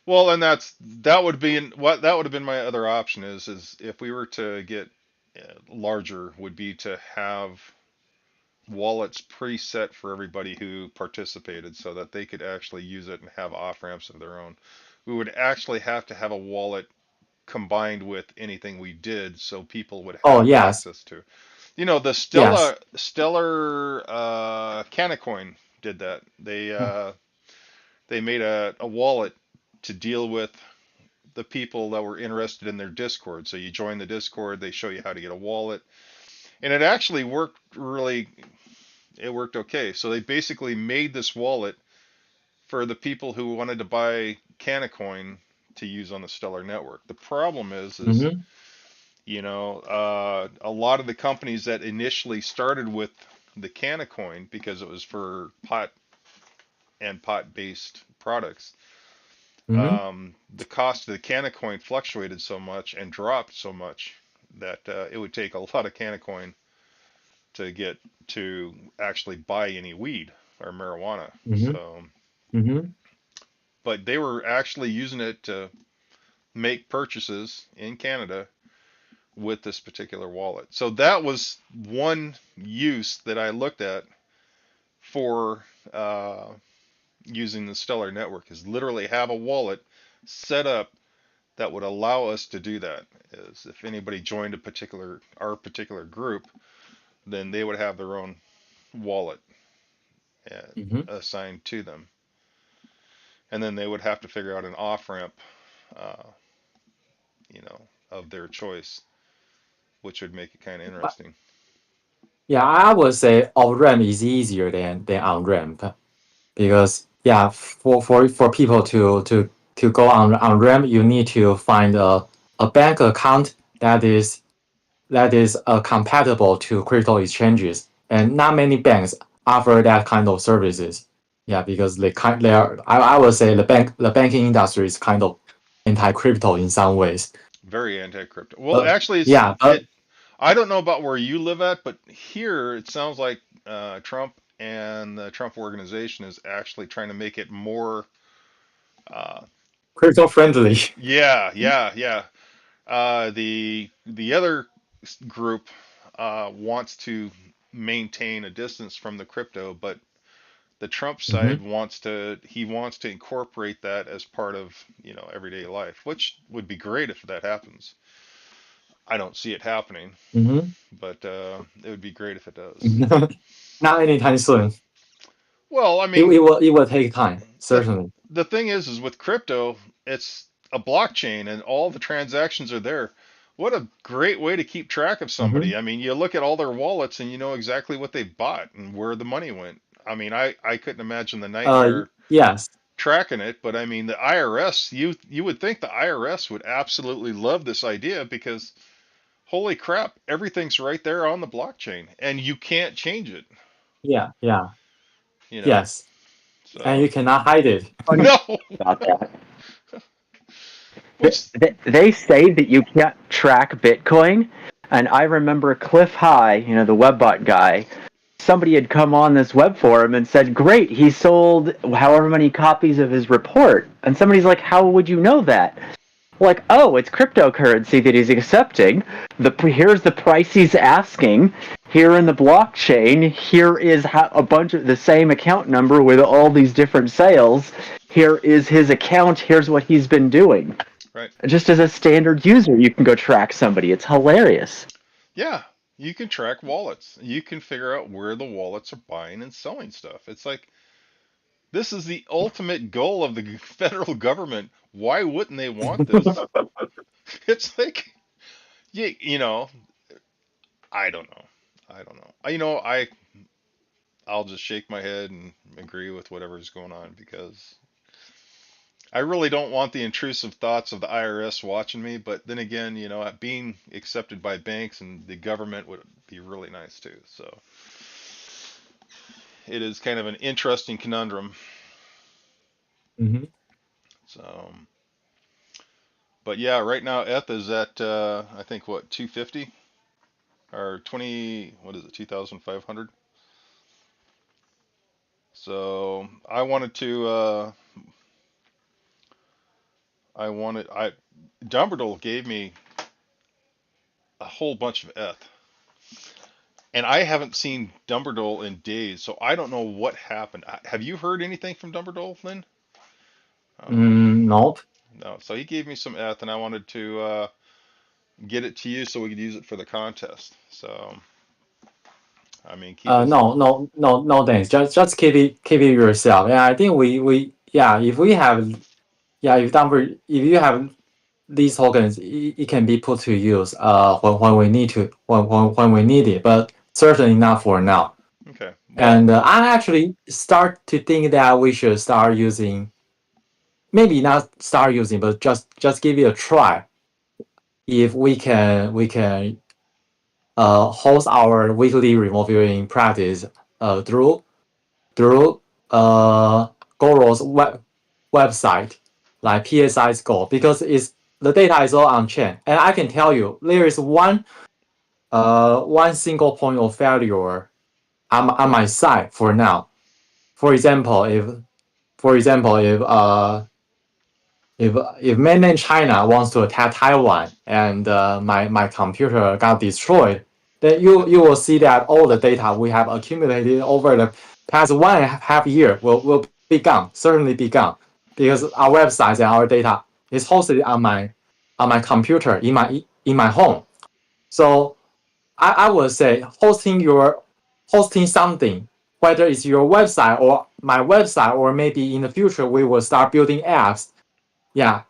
Well, and that would be what that would have been my other option is if we were to get larger would be to have wallets preset for everybody who participated so that they could actually use it and have off ramps of their own. We would actually have to have a wallet combined with anything we did so people would Oh have yes, access to. You know, the yes. Stellar Canacoin did that. They made a wallet to deal with the people that were interested in their Discord. So you join the Discord, they show you how to get a wallet, and it actually worked really. It worked okay. So they basically made this wallet for the people who wanted to buy Canacoin to use on the Stellar network. The problem is Mm-hmm, a lot of the companies that initially started with the Canacoin because it was for pot and pot based products. mm-hmm, The cost of the Canacoin fluctuated so much and dropped so much that it would take a lot of Canacoin to get to actually buy any weed or marijuana. mm-hmm, So, mm-hmm, but they were actually using it to make purchases in Canada with this particular wallet. So that was one use that I looked at for using the Stellar network is literally have a wallet set up that would allow us to do that. Is if anybody joined our particular group, then they would have their own wallet Hmm. assigned to them, and then they would have to figure out an off ramp, uh, of their choice, which would make it kind of But interesting. yeah, I would say off ramp is easier than on ramp because yeah, for people to go on ramp, you need to find a bank account that is compatible to crypto exchanges, and not many banks offer that kind of services. Yeah, because they are. I would say the banking industry is kind of anti crypto in some ways. Very anti-crypto. Well, But actually, yeah, but I don't know about where you live at, but here it sounds like Trump and the Trump organization is actually trying to make it more. Uh, crypto friendly. yeah, yeah, yeah. The other group wants to maintain a distance from the crypto, but the Trump side Hmm. wants to incorporate that as part of everyday life, which would be great if that happens. I don't see it happening, Hmm. but it would be great if it does. Not anytime soon. Well, I It, mean, it will it will take time, the certainly. the thing is with crypto, it's a blockchain and all the transactions are there. What a great way to keep track of Hmm. somebody. I mean, you look at all their wallets and you know exactly what they bought and where the money went. I mean, I couldn't imagine the nightmare Yes, tracking it, but I mean, the IRS, you would think the IRS would absolutely love this idea because holy crap, everything's right there on the blockchain and you can't change it, yeah, yeah, you know. yes, and So, you cannot hide it. Funny no, about that. which They say that you can't track Bitcoin, and I remember Cliff High, the webbot guy. Somebody had come on this web forum and said, "Great, he sold however many copies of his report." And somebody's like, "How would you know that?" Like, "Oh, it's cryptocurrency that he's accepting. Here's the price he's asking. Here in the blockchain, here is a bunch of the same account number with all these different sales. Here is his account. Here's what he's been doing." right. Just as a standard user, you can go track somebody. It's hilarious. Yeah, you can track wallets. You can figure out where the wallets are buying and selling stuff. It's like this is the ultimate goal of the federal government. Why wouldn't they want this? It's like you know, I don't know. I don't know. I'll just shake my head and agree with whatever's going on because I really don't want the intrusive thoughts of the IRS watching me, but then again, being accepted by banks and the government would be really nice too. So it is kind of an interesting conundrum. Hmm. So, but yeah, right now ETH is at I think what 250 or 20. What is it? 2,500. So I wanted to. I wanted. I Dumbledore gave me a whole bunch of ETH, and I haven't seen Dumbledore in days, so I don't know what happened. Have you heard anything from Dumbledore, Lynn? Um, Nope. no. So he gave me some ETH, and I wanted to get it to you so we could use it for the contest. So I mean, keep us. No, no, no, no. Thanks. Just keep it yourself. Yeah, I think we yeah. If we have yeah, if you have these tokens, it can be put to use when we need to when we need it, but certainly not for now. Okay. Well, And I actually start to think that we should start using, maybe not start using, but just give it a try. If we can host our weekly remote viewing practice through Goro's website, like PSI's Go, because the data is all on chain, and I can tell you there is one single point of failure on my side for now. For example, if mainland China wants to attack Taiwan and my computer got destroyed, then you will see that all the data we have accumulated over the past 1.5 year will be gone, certainly be gone, because our websites and our data is hosted on my on my computer in my home. So I would say hosting something, whether it's your website or my website, or maybe in the future we will start building apps. Yeah,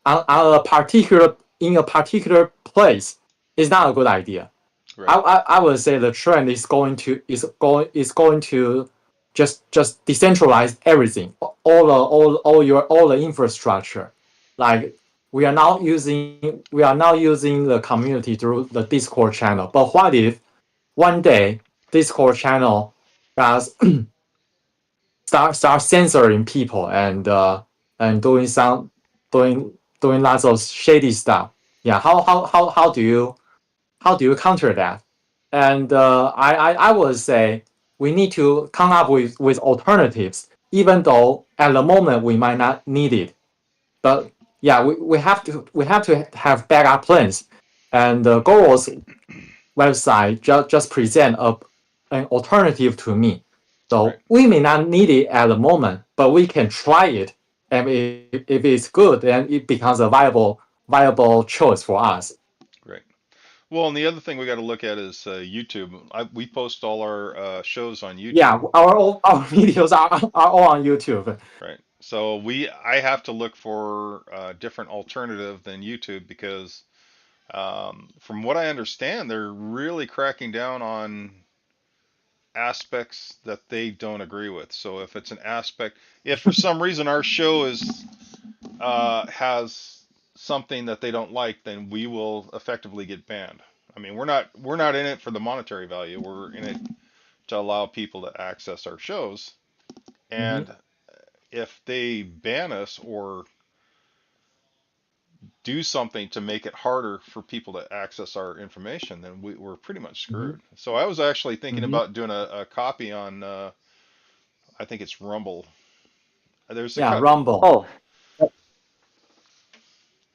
on a particular in a particular place is not a good idea. Right. I would say the trend is going to just decentralize everything, all the infrastructure. Like we are now using the community through the Discord channel. But what if one day Discord channel does start censoring people and doing lots of shady stuff? Yeah, how do you counter that? And I would say we need to come up with alternatives, even though at the moment we might not need it. But yeah, we have to have backup plans. And the Google's website just present an alternative to me. Right. So we may not need it at the moment, but we can try it. And if it's good, then it becomes a viable choice for us. Right. Well, and the other thing we got to look at is YouTube. We post all our shows on Yeah, YouTube. our videos are all on YouTube. Right. So I have to look for a different alternative than YouTube because, from what I understand, they're really cracking down on aspects that they don't agree with. So if it's an aspect, if for some reason our show has something that they don't like, then we will effectively get banned. I mean, we're not in it for the monetary value. We're in it to allow people to access our shows. Hmm. And if they ban us or do something to make it harder for people to access our information, then we're pretty much Hmm. screwed. So I was actually thinking Hmm. about doing a copy on, I think it's Rumble. There's a Yeah, cut. Rumble. Oh,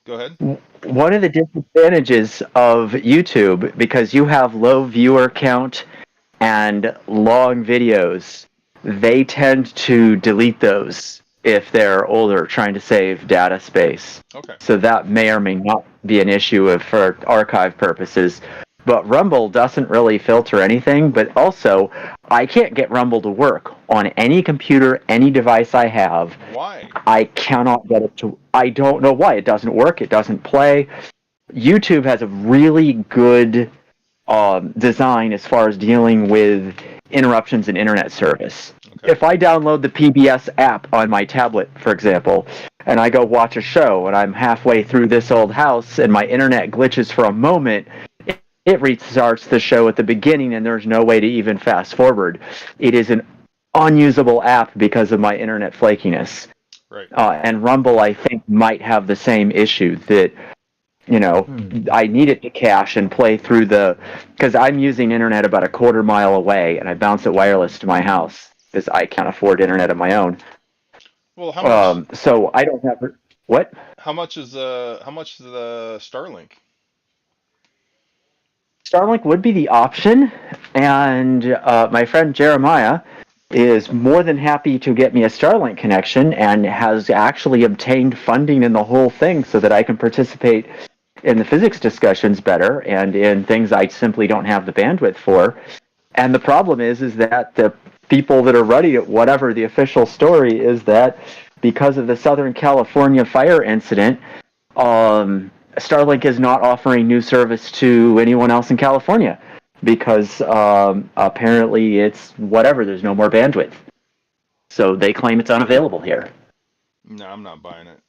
Go ahead. one of the disadvantages of YouTube, because you have low viewer count and long videos, they tend to delete those if they're older, trying to save data space. Okay. So that may or may not be an issue for archive purposes. But Rumble doesn't really filter anything, but also I can't get Rumble to work on any computer, any device I have. Why? I cannot get it to. I don't know why. It doesn't work. It doesn't play. YouTube has a really good design as far as dealing with interruptions in internet service. Okay. If I download the PBS app on my tablet, for example, and I go watch a show and I'm halfway through This Old House and my internet glitches for a moment, it restarts the show at the beginning and there's no way to even fast forward. It is an unusable app because of my internet flakiness. Right. And Rumble, I think, might have the same issue that, Hmm. I need it to cache and play through because I'm using internet about a quarter mile away and I bounce it wireless to my house because I can't afford internet of my own. Well, how much? So I don't have, what? How much is the Starlink? Starlink would be the option, and my friend Jeremiah is more than happy to get me a Starlink connection and has actually obtained funding in the whole thing so that I can participate in the physics discussions better and in things I simply don't have the bandwidth for. And the problem is that the people that are running it, whatever the official story is, that because of the Southern California fire incident, Starlink is not offering new service to anyone else in California because apparently it's whatever, there's no more bandwidth. So they claim it's unavailable here. No, I'm not buying it.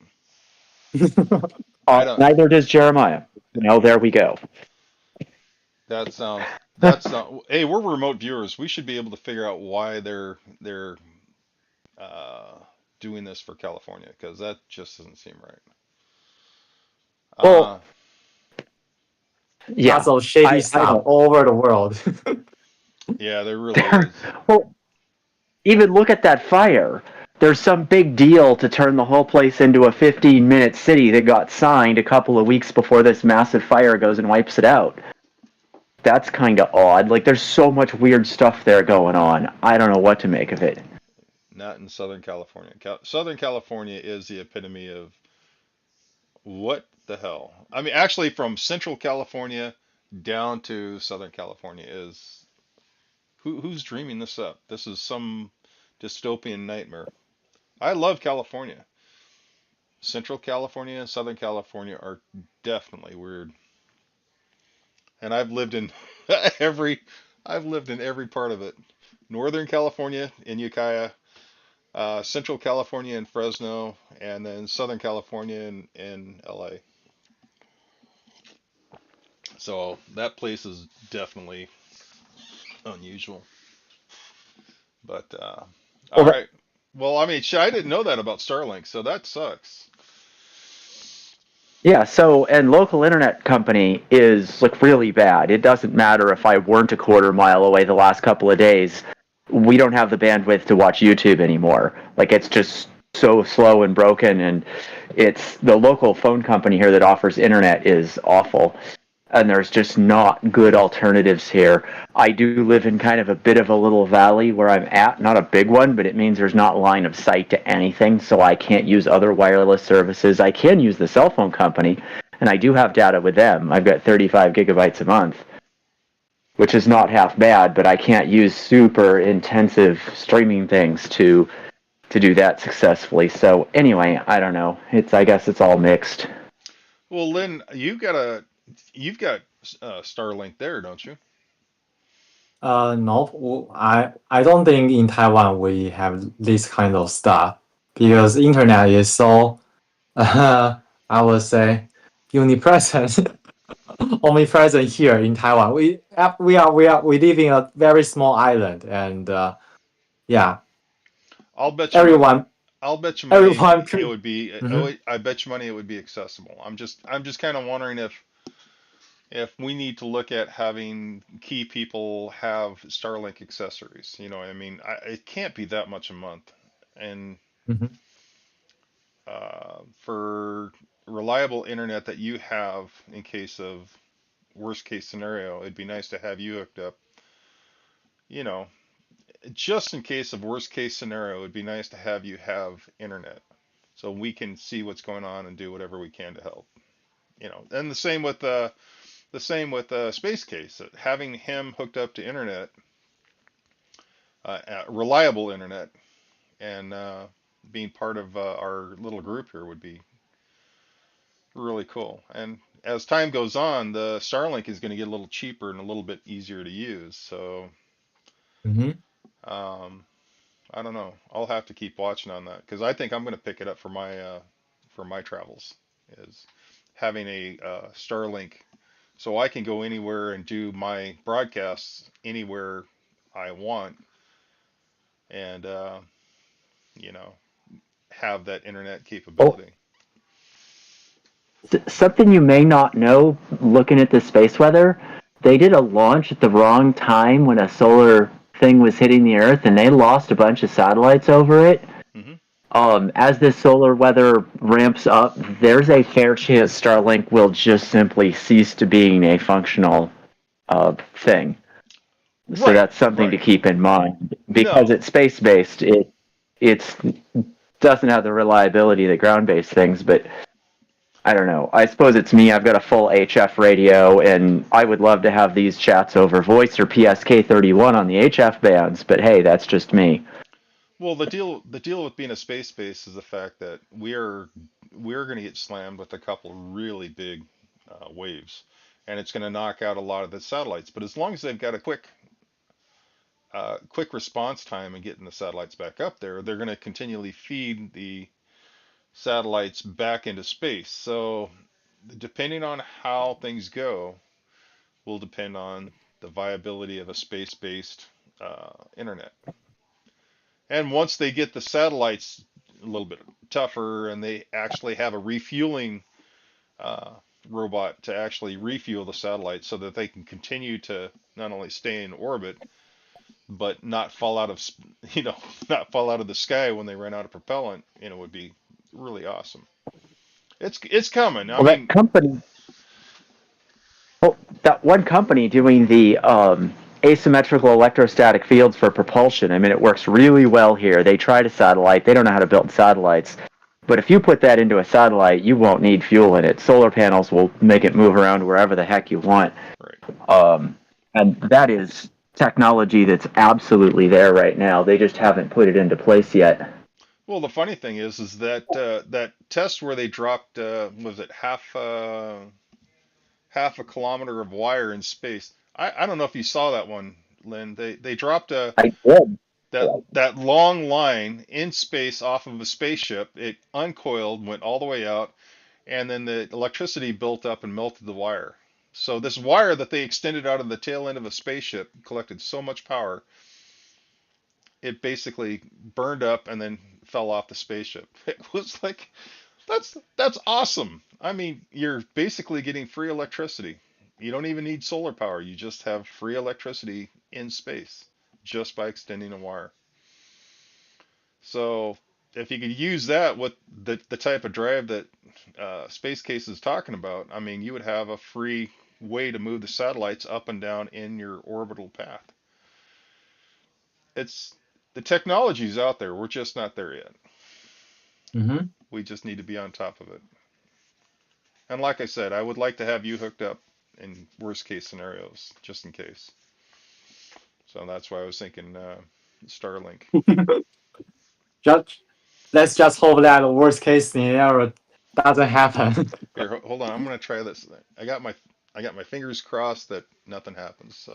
I don't. Neither does Jeremiah. There we go. That sounds. That's not. Hey, we're remote viewers. We should be able to figure out why they're uh, doing this for California because that just doesn't seem right. Well, Lots yeah, of shady I stuff don't. all over the world. Yeah, there really is. Well, even look at that fire. There's some big deal to turn the whole place into a 15-minute city that got signed a couple of weeks before this massive fire goes and wipes it out. That's kind of odd. Like, there's so much weird stuff there going on. I don't know what to make of it. Not in Southern California. Southern California is the epitome of what the hell? I mean, actually, from Central California down to Southern California is who's dreaming this up? This is some dystopian nightmare. I love California. Central California and Southern California are definitely weird. And I've lived in every I've lived in every part of it. Northern California in Ukiah, Central California in Fresno, and then Southern California in LA. So that place is definitely unusual. But all Well, right. Well, I mean, I didn't know that about Starlink, so that sucks. yeah, so, and local internet company is like really bad. It doesn't matter if I weren't a quarter mile away the last couple of days. We don't have the bandwidth to watch YouTube anymore. Like it's just so slow and broken, and it's the local phone company here that offers internet is awful. And there's just not good alternatives here. I do live in kind of a bit of a little valley where I'm at, not a big one, but it means there's not line of sight to anything, so I can't use other wireless services. I can use the cell phone company, and I do have data with them. I've got 35 gigabytes a month, which is not half bad, but I can't use super intensive streaming things to do that successfully. So anyway, I don't know. I guess it's all mixed. Well, Lynn, you've got Starlink there, don't you? No, I don't think in Taiwan we have this kind of stuff because internet is so, I would say, omnipresent, omnipresent here in Taiwan. We live in a very small island, and yeah, I'll bet you money. everyone I'll bet you money everyone. it would be. Mhm. I bet you money it would be accessible. I'm just kind of wondering if we need to look at having key people have Starlink accessories. You know, I mean, it can't be that much a month, and Mhm. for reliable internet that you have in case of worst case scenario, it'd be nice to have you hooked up. You know, just in case of worst case scenario, it'd be nice to have you have internet so we can see what's going on and do whatever we can to help. You know, and the same with Space Case. Having him hooked up to internet, reliable internet, and being part of our little group here would be really cool. And as time goes on, the Starlink is going to get a little cheaper and a little bit easier to use. So Mhm. um, I don't know. I'll have to keep watching on that because I think I'm going to pick it up for my travels. Is having a Starlink so I can go anywhere and do my broadcasts anywhere I want, and you know have that internet Oh, capability. something you may not know looking at the space weather, they did a launch at the wrong time when a solar thing was hitting the Earth and they lost a bunch of satellites over it. Hmm. As this solar weather ramps up, there's a fair chance Starlink will just simply cease to being a functional thing. So Right, that's something to right. keep in mind because No, it's space based. It's doesn't have the reliability that ground based things, but I don't know. I suppose it's me. I've got a full HF radio, and I would love to have these chats over voice or PSK31 on the HF bands. But hey, that's just me. well, the deal with being a space base is the fact that we're going to get slammed with a couple really big waves, and it's going to knock out a lot of the satellites. But as long as they've got a quick response time and getting the satellites back up there, they're going to continually feed the satellites back into space. So depending on how things go, will depend on the viability of a space-based internet. And once they get the satellites a little bit tougher and they actually have a refueling uh, robot to actually refuel the satellites so that they can continue to not only stay in orbit but not fall out of you know not fall out of the sky when they run out of propellant, would be really awesome. It's coming. I Well, mean, that one company doing the asymmetrical electrostatic fields for propulsion. I mean, it works really well here. They tried a satellite. They don't know how to build satellites. But if you put that into a satellite, you won't need fuel in it. Solar panels will make it move around wherever the heck you want. Right. And that is technology that's absolutely there right now. They just haven't put it into place yet. Well, the funny thing is that that test where they dropped was it half a kilometer of wire in space. I don't know if you saw that one, Lynn. They dropped I did. that long line in space off of a spaceship. It uncoiled, went all the way out, and then the electricity built up and melted the wire. So this wire that they extended out of the tail end of a spaceship collected so much power, it basically burned up and then fell off the spaceship. It was like that's awesome. I mean, you're basically getting free electricity. You don't even need solar power. You just have free electricity in space just by extending a wire. So if you could use that with the type of drive that Space Case is talking about, I mean, you would have a free way to move the satellites up and down in your orbital path. It's the technology's out there. We're just not there yet. Mm-hmm. We just need to be on top of it. And like I said, I would like to have you hooked up in worst case scenarios, just in case. So that's why I was thinking Starlink. Just let's just hope that the worst case scenario doesn't happen. Here, hold on. I'm gonna try this. I got my fingers crossed that nothing happens.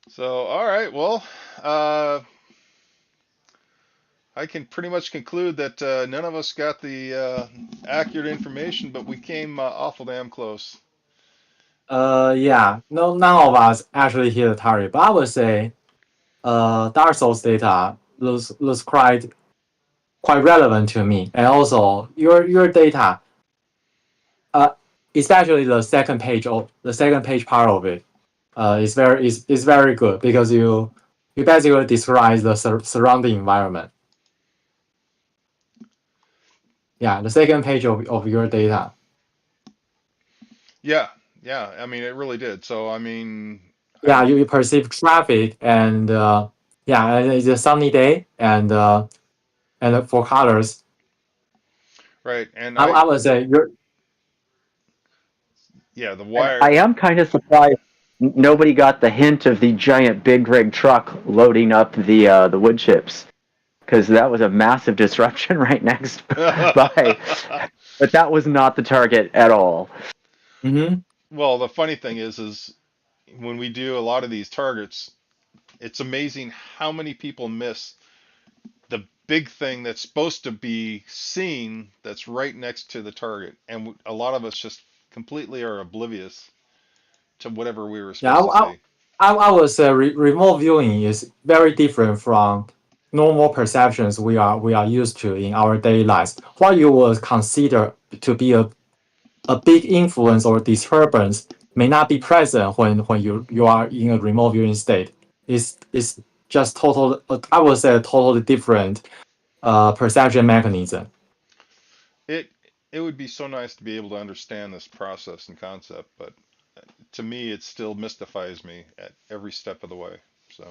So all right. Well, I can pretty much conclude that none of us got the accurate information, but we came awful damn close. Yeah, no, none of us actually hit the target, but I would say, Dark Souls data looks quite relevant to me, and also your data, uh, especially the second page part of it, is very good because you basically describe the surrounding environment. Yeah, the second page of your data. Yeah, yeah. I mean, it really did. So I mean, I Yeah, don't. you perceive traffic and yeah, and it's a sunny day and for colors, Right, and I would say you're yeah, the And wire. I am kind of surprised nobody got the hint of the giant big rig truck loading up the wood chips, because that was a massive disruption right next by. But that was not the target at all. mm-hmm. Well, the funny thing is when we do a lot of these targets, it's amazing how many people miss the big thing that's supposed to be seen that's right next to the target, and a lot of us just completely are oblivious to whatever we were Yeah, supposed to see. I would say remote viewing is very different from normal perceptions we are used to in our daily lives. What you would consider to be a big influence or disturbance may not be present when you are in a remote viewing state. It's just total. I would say a totally different perception mechanism. It it would be so nice to be able to understand this process and concept, but to me, it still mystifies me at every step of the way. So,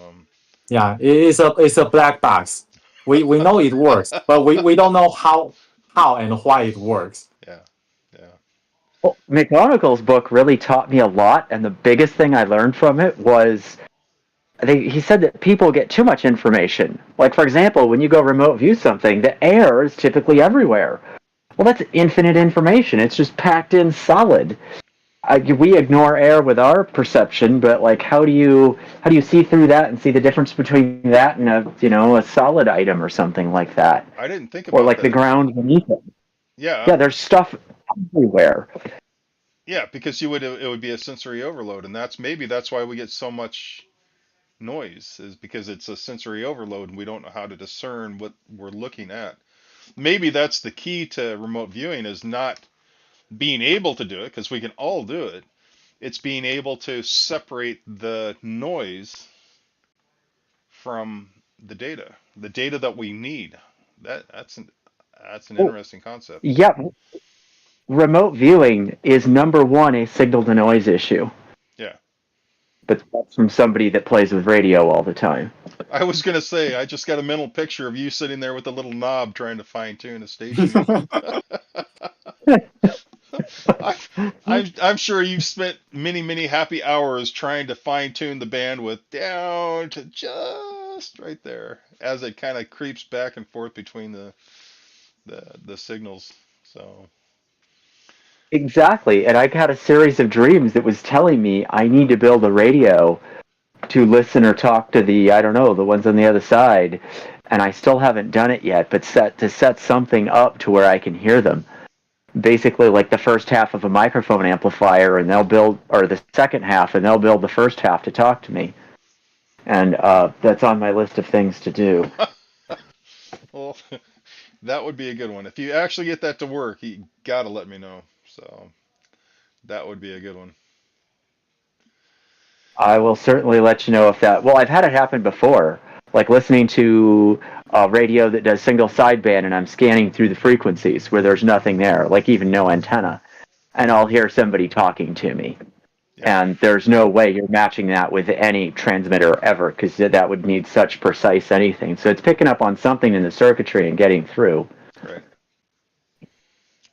Yeah, it's a black box. We know it works, but we don't know how and why it works. yeah, yeah, Well, McGonagall's book really taught me a lot, and the biggest thing I learned from it was he said that people get too much information. Like, for example, when you go remote view something, the air is typically everywhere. Well, that's infinite information. It's just packed in solid. We ignore air with our perception, but like, how do you see through that and see the difference between that and a solid item or something like that, I didn't think or about like the that. ground beneath it? Yeah, Yeah, there's stuff everywhere. yeah, because you would it would be a sensory overload, and that's why we get so much noise is because it's a sensory overload and we don't know how to discern what we're looking at. Maybe that's the key to remote viewing is not being able to do it because we can all do it. It's being able to separate the noise from the data that we need. That's an Well, interesting concept. yeah, remote viewing is number one a signal to noise issue. Yeah. but that's from somebody that plays with radio all the time. I was gonna say, I just got a mental picture of you sitting there with a little knob trying to fine tune a station. I, I'm sure you've spent many happy hours trying to fine tune the bandwidth down to just right there as it kind of creeps back and forth between the signals. So Exactly. And I had a series of dreams that was telling me I need to build a radio to listen or talk to the, I don't know, the ones on the other side. And I still haven't done it yet, but set something up to where I can hear them. Basically like the first half of a microphone amplifier, and they'll build, or the second half, and they'll build the first half to talk to me. And that's on my list of things to do. well, that would be a good one. If you actually get that to work, you gotta let me know. So that would be a good one. I will certainly let you know if that. Well, I've had it happen before, like listening to a radio that does single sideband, and I'm scanning through the frequencies where there's nothing there, like even no antenna, and I'll hear somebody talking to me. Yeah, And there's no way you're matching that with any transmitter ever, because that would need such precise anything. So it's picking up on something in the circuitry and getting through. right.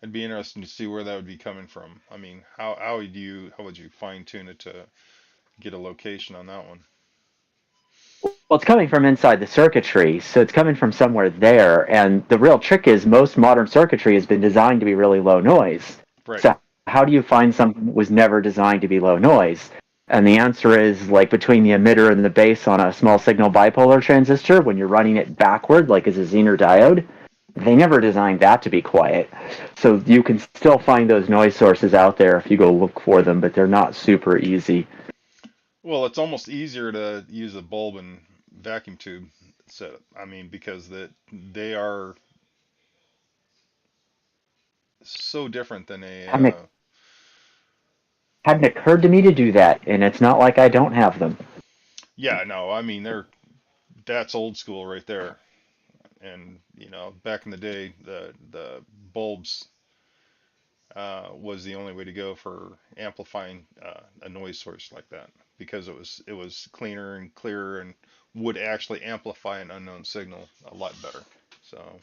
It'd be interesting to see where that would be coming from. I mean, how would you fine tune it to get a location on that one? Well, it's coming from inside the circuitry, so it's coming from somewhere there. And the real trick is most modern circuitry has been designed to be really low noise. Right. So how do you find something that was never designed to be low noise? And the answer is like between the emitter and the base on a small signal bipolar transistor, when you're running it backward, like as a Zener diode, they never designed that to be quiet. So you can still find those noise sources out there if you go look for them, but they're not super easy. Well, it's almost easier to use a bulb and vacuum tube setup. I mean, because they are so different than a. Hadn't, hadn't occurred to me to do that, and it's not like I don't have them. Yeah, no, I mean that's old school right there. And back in the day, the bulbs was the only way to go for amplifying a noise source like that because it was cleaner and clearer and would actually amplify an unknown signal a lot better. So,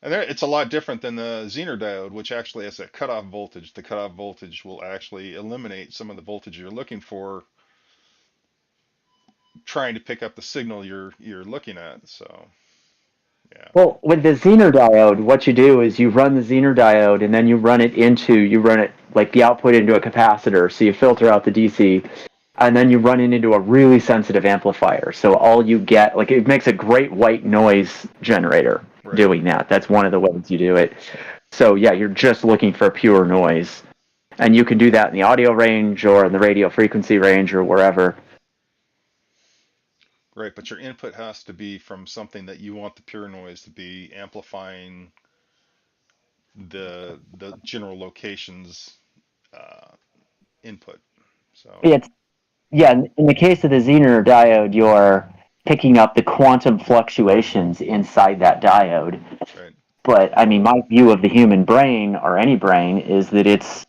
and it's a lot different than the Zener diode, which actually has a cutoff voltage. The cutoff voltage will actually eliminate some of the voltage you're looking for, trying to pick up the signal you're looking at. So, yeah. Well, with the Zener diode, what you do is you run the Zener diode, and then you run it like the output into a capacitor. So you filter out the DC, and then you run it into a really sensitive amplifier. So all you get, like, it makes a great white noise generator Right. doing that. That's one of the ways you do it. So yeah, you're just looking for pure noise. And you can do that in the audio range or in the radio frequency range or wherever. Right, but your input has to be from something that you want the pure noise to be amplifying the general location's uh, input. So, It's Yeah, in the case of the Zener diode, you're picking up the quantum fluctuations inside that diode. right. But I mean, my view of the human brain, or any brain, is that it's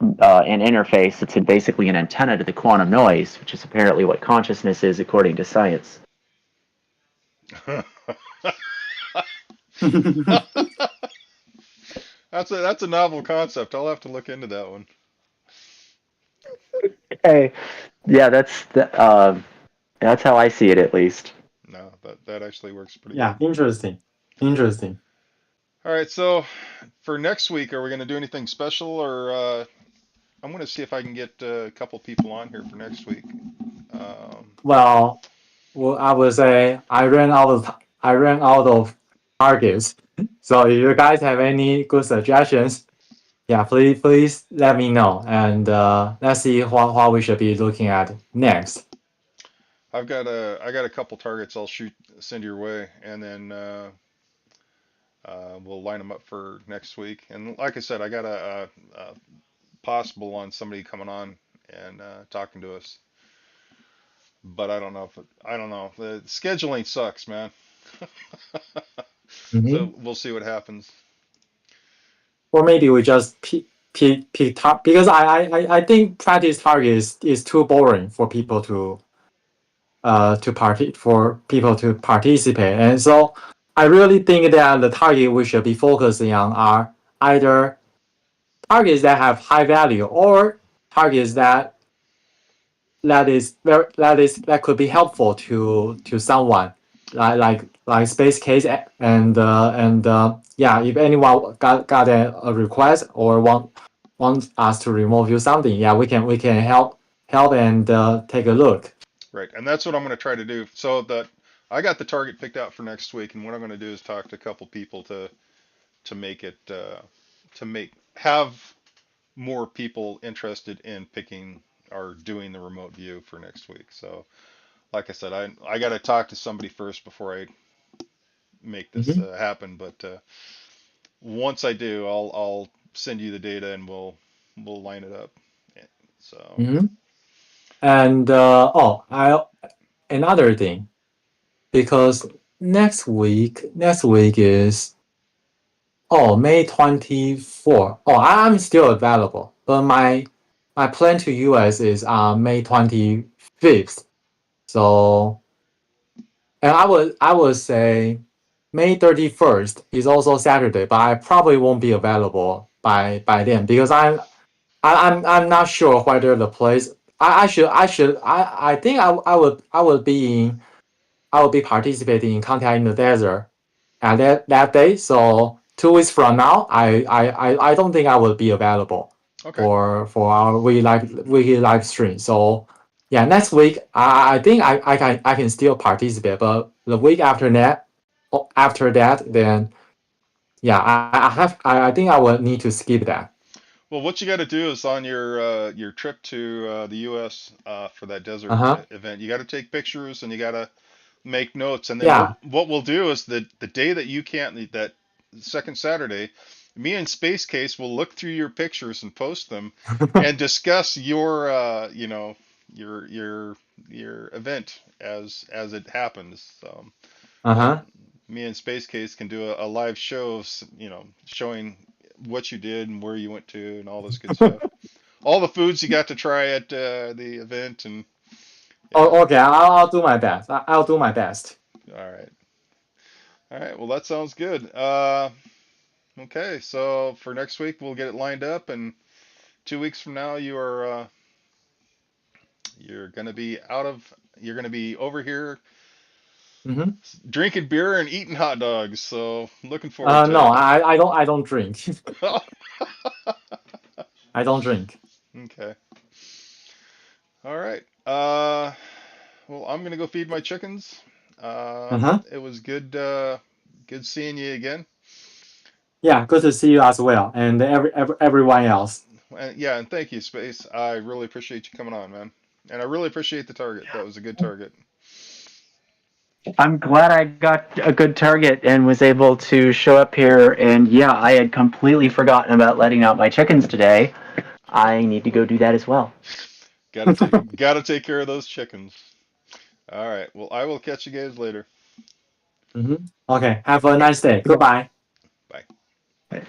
an interface. It's basically an antenna to the quantum noise, which is apparently what consciousness is according to science. That's a novel concept. I'll have to look into that one. Hey, yeah, that's how I see it, at least. No, that actually works pretty Yeah, good. interesting. Interesting. All right, so for next week, are we going to do anything special, or I'm going to see if I can get a couple people on here for next week. Well, I would say I ran out of targets. So if you guys have any good suggestions, yeah, please let me know, and let's see what we should be looking at next. I got a couple targets I'll send your way, and then we'll line them up for next week. And like I said, I got a possible on somebody coming on and talking to us, but I don't know. The scheduling sucks, man. Mhm. So we'll see what happens. Or maybe we just because I think practice target is too boring for people for people to participate, and so I really think that the target we should be focusing on are either targets that have high value or targets that could be helpful to someone like space case and yeah, if anyone got a request or want us to remove you something, yeah, we can help and take a look. Right, and that's what I'm going to try to do. So that I got the target picked out for next week, and what I'm going to do is talk to a couple people to make it to make have more people interested in picking or doing the remote view for next week. So, like I said, I got to talk to somebody first before I make this Mm-hmm. happen. But once I do, I'll send you the data and we'll line it up. So, Mm-hmm. And I another thing, because next week is May 24. Oh, I'm still available, but my plan to US is May 25th. So, and I would say May 31st is also Saturday, but I probably won't be available by then because I'm not sure whether the place I think I would be participating in Contact in the Desert and that day. So 2 weeks from now, I don't think I will be available okay. for our weekly live stream. So yeah, next week I think I can still participate, but the week after that, then yeah, I think I will need to skip that. Well, what you got to do is on your trip to the U.S. For that Uh desert huh. event, you got to take pictures and you got to make notes. And then Yeah. what we'll do is the day that you can't that second Saturday, me and Space Case will look through your pictures and post them and discuss your your your your event as it happens. Uh That huh. me and Space Case can do a live show of showing what you did and where you went to and all this good stuff. All the foods you got to try at the event and yeah. Oh, okay. I'll do my best. I'll do my best. All right. All right. Well, that sounds good. Okay. So for next week, we'll get it lined up, and 2 weeks from now, you're gonna be out of you're gonna be over here Mm-hmm. drinking beer and eating hot dogs. So looking forward No, to I don't drink. it. I don't drink. Okay. All right. Well, I'm gonna go feed my chickens. Uh huh. It was good seeing you again. Yeah, good to see you as well, and everyone else. And yeah, and thank you, Space. I really appreciate you coming on, man. And I really appreciate the target. That was a good target. I'm glad I got a good target and was able to show up here. And yeah, I had completely forgotten about letting out my chickens today. I need to go do that as well. Gotta take care of those chickens. All right. Well, I will catch you guys later. Okay, have a nice day. Goodbye. Bye.